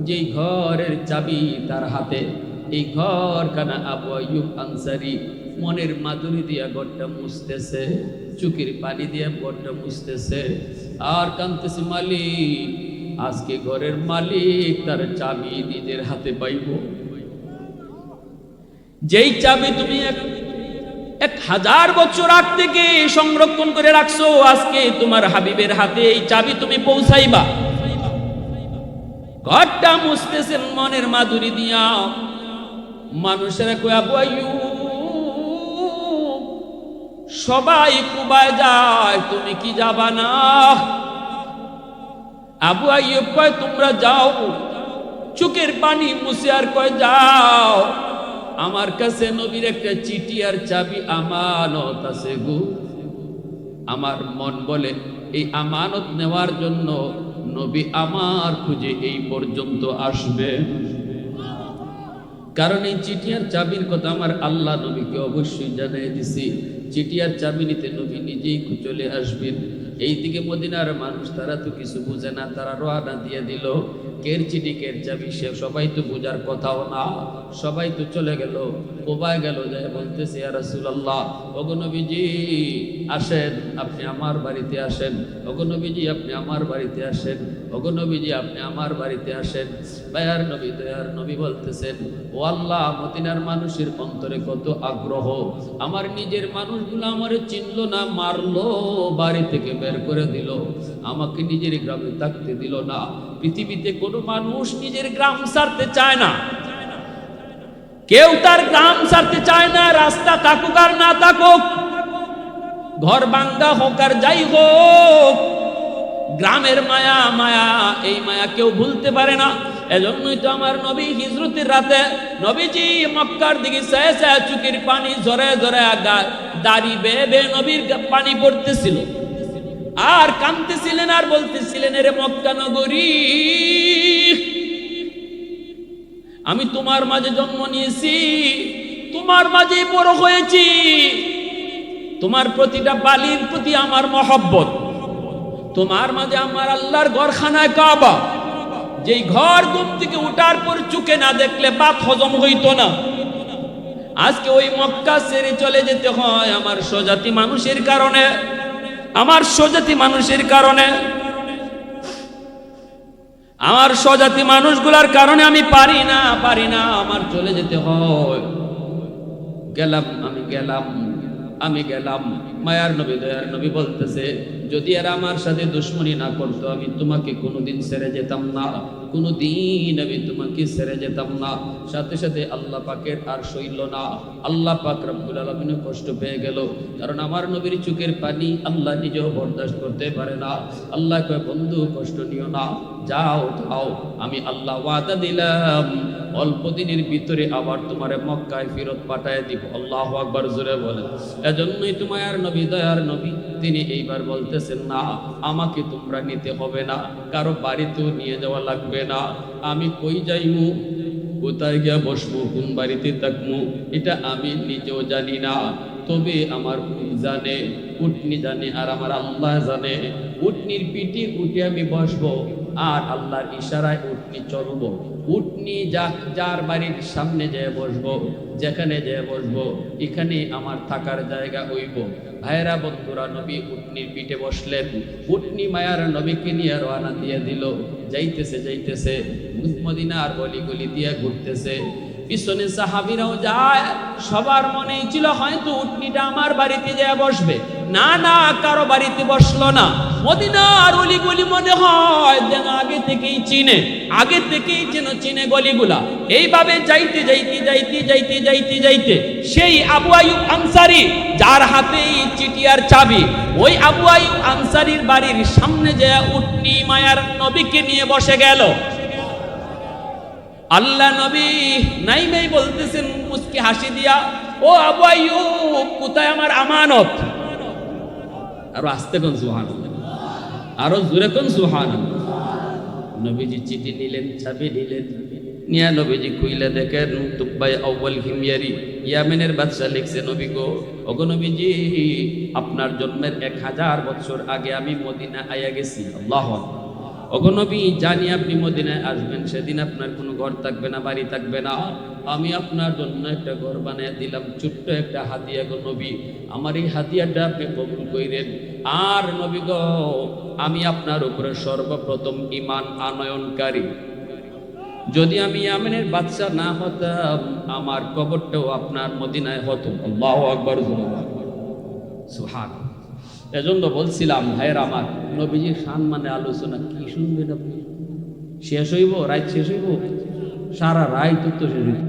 যেই ঘরের চাবি তার হাতে, এই ঘরখানা আবু আইয়ুব আনসারী মনের মাধুরী দিয়া ঘরটা মুছতেছে, চোখের পানি দিয়া ঘরটা মুছতেছে আর কাঁদতেছে, মালিক আজকে ঘরের মালিক তার চাবি নিজের হাতে পাইব। যেই চাবি তুমি 1000 বছর আগ থেকে সংরক্ষণ করে রাখছো, আজকে তোমার হাবিবের হাতে এই চাবি তুমি পৌঁছাইবা। ঘরটা মুছতেছেন মনের মাধুরী দিয়া। মানুষেরা কয়, আবু আইয়ুব সবাই কুবায় যায়, তুমি কি যাবা না? আবু আইয়ুব কয়, তোমরা যাও, চোখের পানি মুছে আর কয়, যাও, আমার কাছে নবীর একটা চিঠি আর চাবি আমানত আছে গো। আমার মন বলে এই আমানত নেওয়ার জন্য নবী আমার খুঁজে এই পর্যন্ত আসবে, কারণ এই চিঠি আর চাবির কথা আমার আল্লাহ নবীকে অবশ্যই জানিয়ে দিছি। চিঠি আর চাবি নিতে নবী নিজেই চলে আসবেন। এইদিকে মদিনার মানুষ তারা তো কিছু বুঝে না, তারা রওনা দিয়ে দিল। কের চিঠি কের চাবি সে সবাই তো বোঝার কথাও না, সবাই তো চলে গেল, কোবায় গেল, যায় বলতেছে, ইয়া রাসূলুল্লাহ, ওগো নবীজি আসেন, আপনি আমার বাড়িতে আসেন, ওগো নবীজি আপনি আমার বাড়িতে আসেন, ওগো নবীজি আপনি আমার বাড়িতে আসেন। দয়ার নবী, দয়ার নবী বলতেছেন, ও আল্লাহ, মদিনার মানুষের অন্তরে কত আগ্রহ, আমার নিজের মানুষগুলো আমারে চিনল না, মারলো, বাড়ি থেকে বের করে দিল, আমাকে নিজের গ্রামে থাকতে দিল না। পৃথিবীতে কোনো মানুষ নিজের গ্রাম ছাড়তে চায় না, কেউ তার গ্রাম ছাড়তে চায় না, রাস্তা থাকুক আর না থাকুক, ঘর ভাঙ্গা হোক আর যাই হোক, গ্রামের মায়া, মায়া, এই মায়া কেউ ভুলতে পারে না। এজন্যই তো আমার নবী হিজরতের রাতে নবীজি মক্কার দিকে চায় চায় চোখের পানি ঝরে ঝরে দাড়ি বেয়ে বেয়ে নবীর পানি পড়তেছিল আর কাঁদতেছিলেন আর বলতেছিলেন, এরে মক্কা নগরী, আমি তোমার মাঝে জন্ম নিয়েছি, তোমার মাঝে বড় হয়েছি, তোমার প্রতিটা বালির প্রতি আমার মহব্বত, তোমার মাঝে আমার আল্লাহর ঘরখানায় কাবা, যেই ঘর ঘুম থেকে উঠার পর চোখে না দেখলে ভাত হজম হইতো না। আজকে ওই মক্কা ছেড়ে চলে যেতে হয় আমার স্বজাতি মানুষের কারণে, আমার স্বজাতি মানুষের কারণে, আমার স্বজাতি মানুষগুলার কারণে আমি পারি না, আমার চলে যেতে হয়। আমি গেলাম। মায়ার নবী, দয়ার নবী বলতেছে, যদি এরা আমার সাথে দুশ্মনী না করতো আমি তোমাকে কোনোদিন ছেড়ে যেতাম না, কোনোদিন আমি তোমাকে ছেড়ে যেতাম না। সাথে সাথে আল্লাহ পাকের আর সইল না, আল্লাহ পাক রব্বুল আলামিন কষ্ট পেয়ে গেল, কারণ আমার নবীর চোখের পানি আল্লাহ নিজেও বরদাস্ত করতে পারে না। আল্লাহ কয়, বন্ধু কষ্ট নিও না, যাও যাও, আমি আল্লাহ ওয়াদা দিলাম অল্প দিনের ভিতরে আবার তোমারে মক্কায় ফেরত পাঠায় দিব। আল্লাহু আকবার, জোরে বলেন। এজন্যই তোমার নবী, দয়ার নবী, তিনি এইবার বলতেছেন, না, আমাকে তোমরা নিতে হবে না, কারো বাড়িতেও নিয়ে যাওয়া লাগবে না, আমি কই যাইমু, কোথায় গিয়া বসবো, কোন বাড়িতে থাকবো, এটা আমি নিজেও জানি না, তবে আমার উট জানে, উটনি জানে, আর আমার আল্লাহ জানে। উটনির পিঠে উঠে আমি বসবো, আর আল্লাহর ইশারায় উটনি চলবো। উটনি যার বাড়ির সামনে যেয়ে বসবো, যেখানে যেয়ে বসবো, এখানে আমার থাকার জায়গা হইব। ভাইরা বন্ধুরা, নবী উটনির পিঠে বসলেন। উটনি মায়ার নবীকে নিয়ে রওনা দিয়ে দিল। যাইতেছে যাইতেছে মদিনার গলি দিয়ে ঘুরতেছে। পিছনে সাহাবীরাও যায়। সবার মনেই ছিল হয়তো উটনিটা আমার বাড়িতে যেয়ে বসবে। না না, কারো বাড়িতে বসলো না। মদিনার গলি মনে হয় যেন আগে থেকেই চিনে গলিগুলা। এইভাবে যাইতে যাইতে যাইতে যাইতে যাইতে যাইতে সেই আবু আইয়ুব আনসারী, যার হাতে চিঠি আর চাবি, ওই আবু আইয়ুব আনসারীর বাড়ির সামনে যে উটনি মায়ার নবীকে নিয়ে বসে গেল। আল্লাহ নবী নাই বলতেছেন মুস্কি হাসি দিয়া, ও আবু আইয়ুব, কোথায় আমার আমানত? আরো আস্তে কোন সুবহানাল্লাহ, আরো জোরে কোন সুবহানাল্লাহ। নবীজি চিঠি নিলেন, চাবি নিলেন, নিয়া নবীজি খুইলে দেখেন তুব্বাই আউয়াল হিময়ারি, ইয়ামেনের বাদশা লিখছে, নবী গো, ওগো নবীজি, আপনার জন্মের 1000 বছর আগে আমি মদিনা আয়া গেছি। আল্লাহু আকবার। ওগো নবী, জানি আপনি মদিনায় আসবেন, সেদিন আপনার কোনো ঘর থাকবে না, বাড়ি থাকবে না। আমি আপনার জন্য একটা ঘর বানিয়ে দিলাম, ছোট্ট একটা হাদিয়া। গো নবী, আমার এই হাদিয়াটা আপনি কবুল কইরেন। আর নবী গো, আমি আপনার উপরে সর্বপ্রথম ঈমান আনয়নকারী। যদি আমি ইয়ামেনের বাদশা না হতাম, আমার কবরটাও আপনার মদিনায় হতো। আল্লাহু আকবার, সুবহানাল্লাহ। এজন্য বলছিলাম ভাইয়ের আমার, নবীজির সম্মানে আলোচনা কি শুনবেন আপনি? শেষ হইব, রাত শেষ হইব, সারা রাত তো শেষ হইব।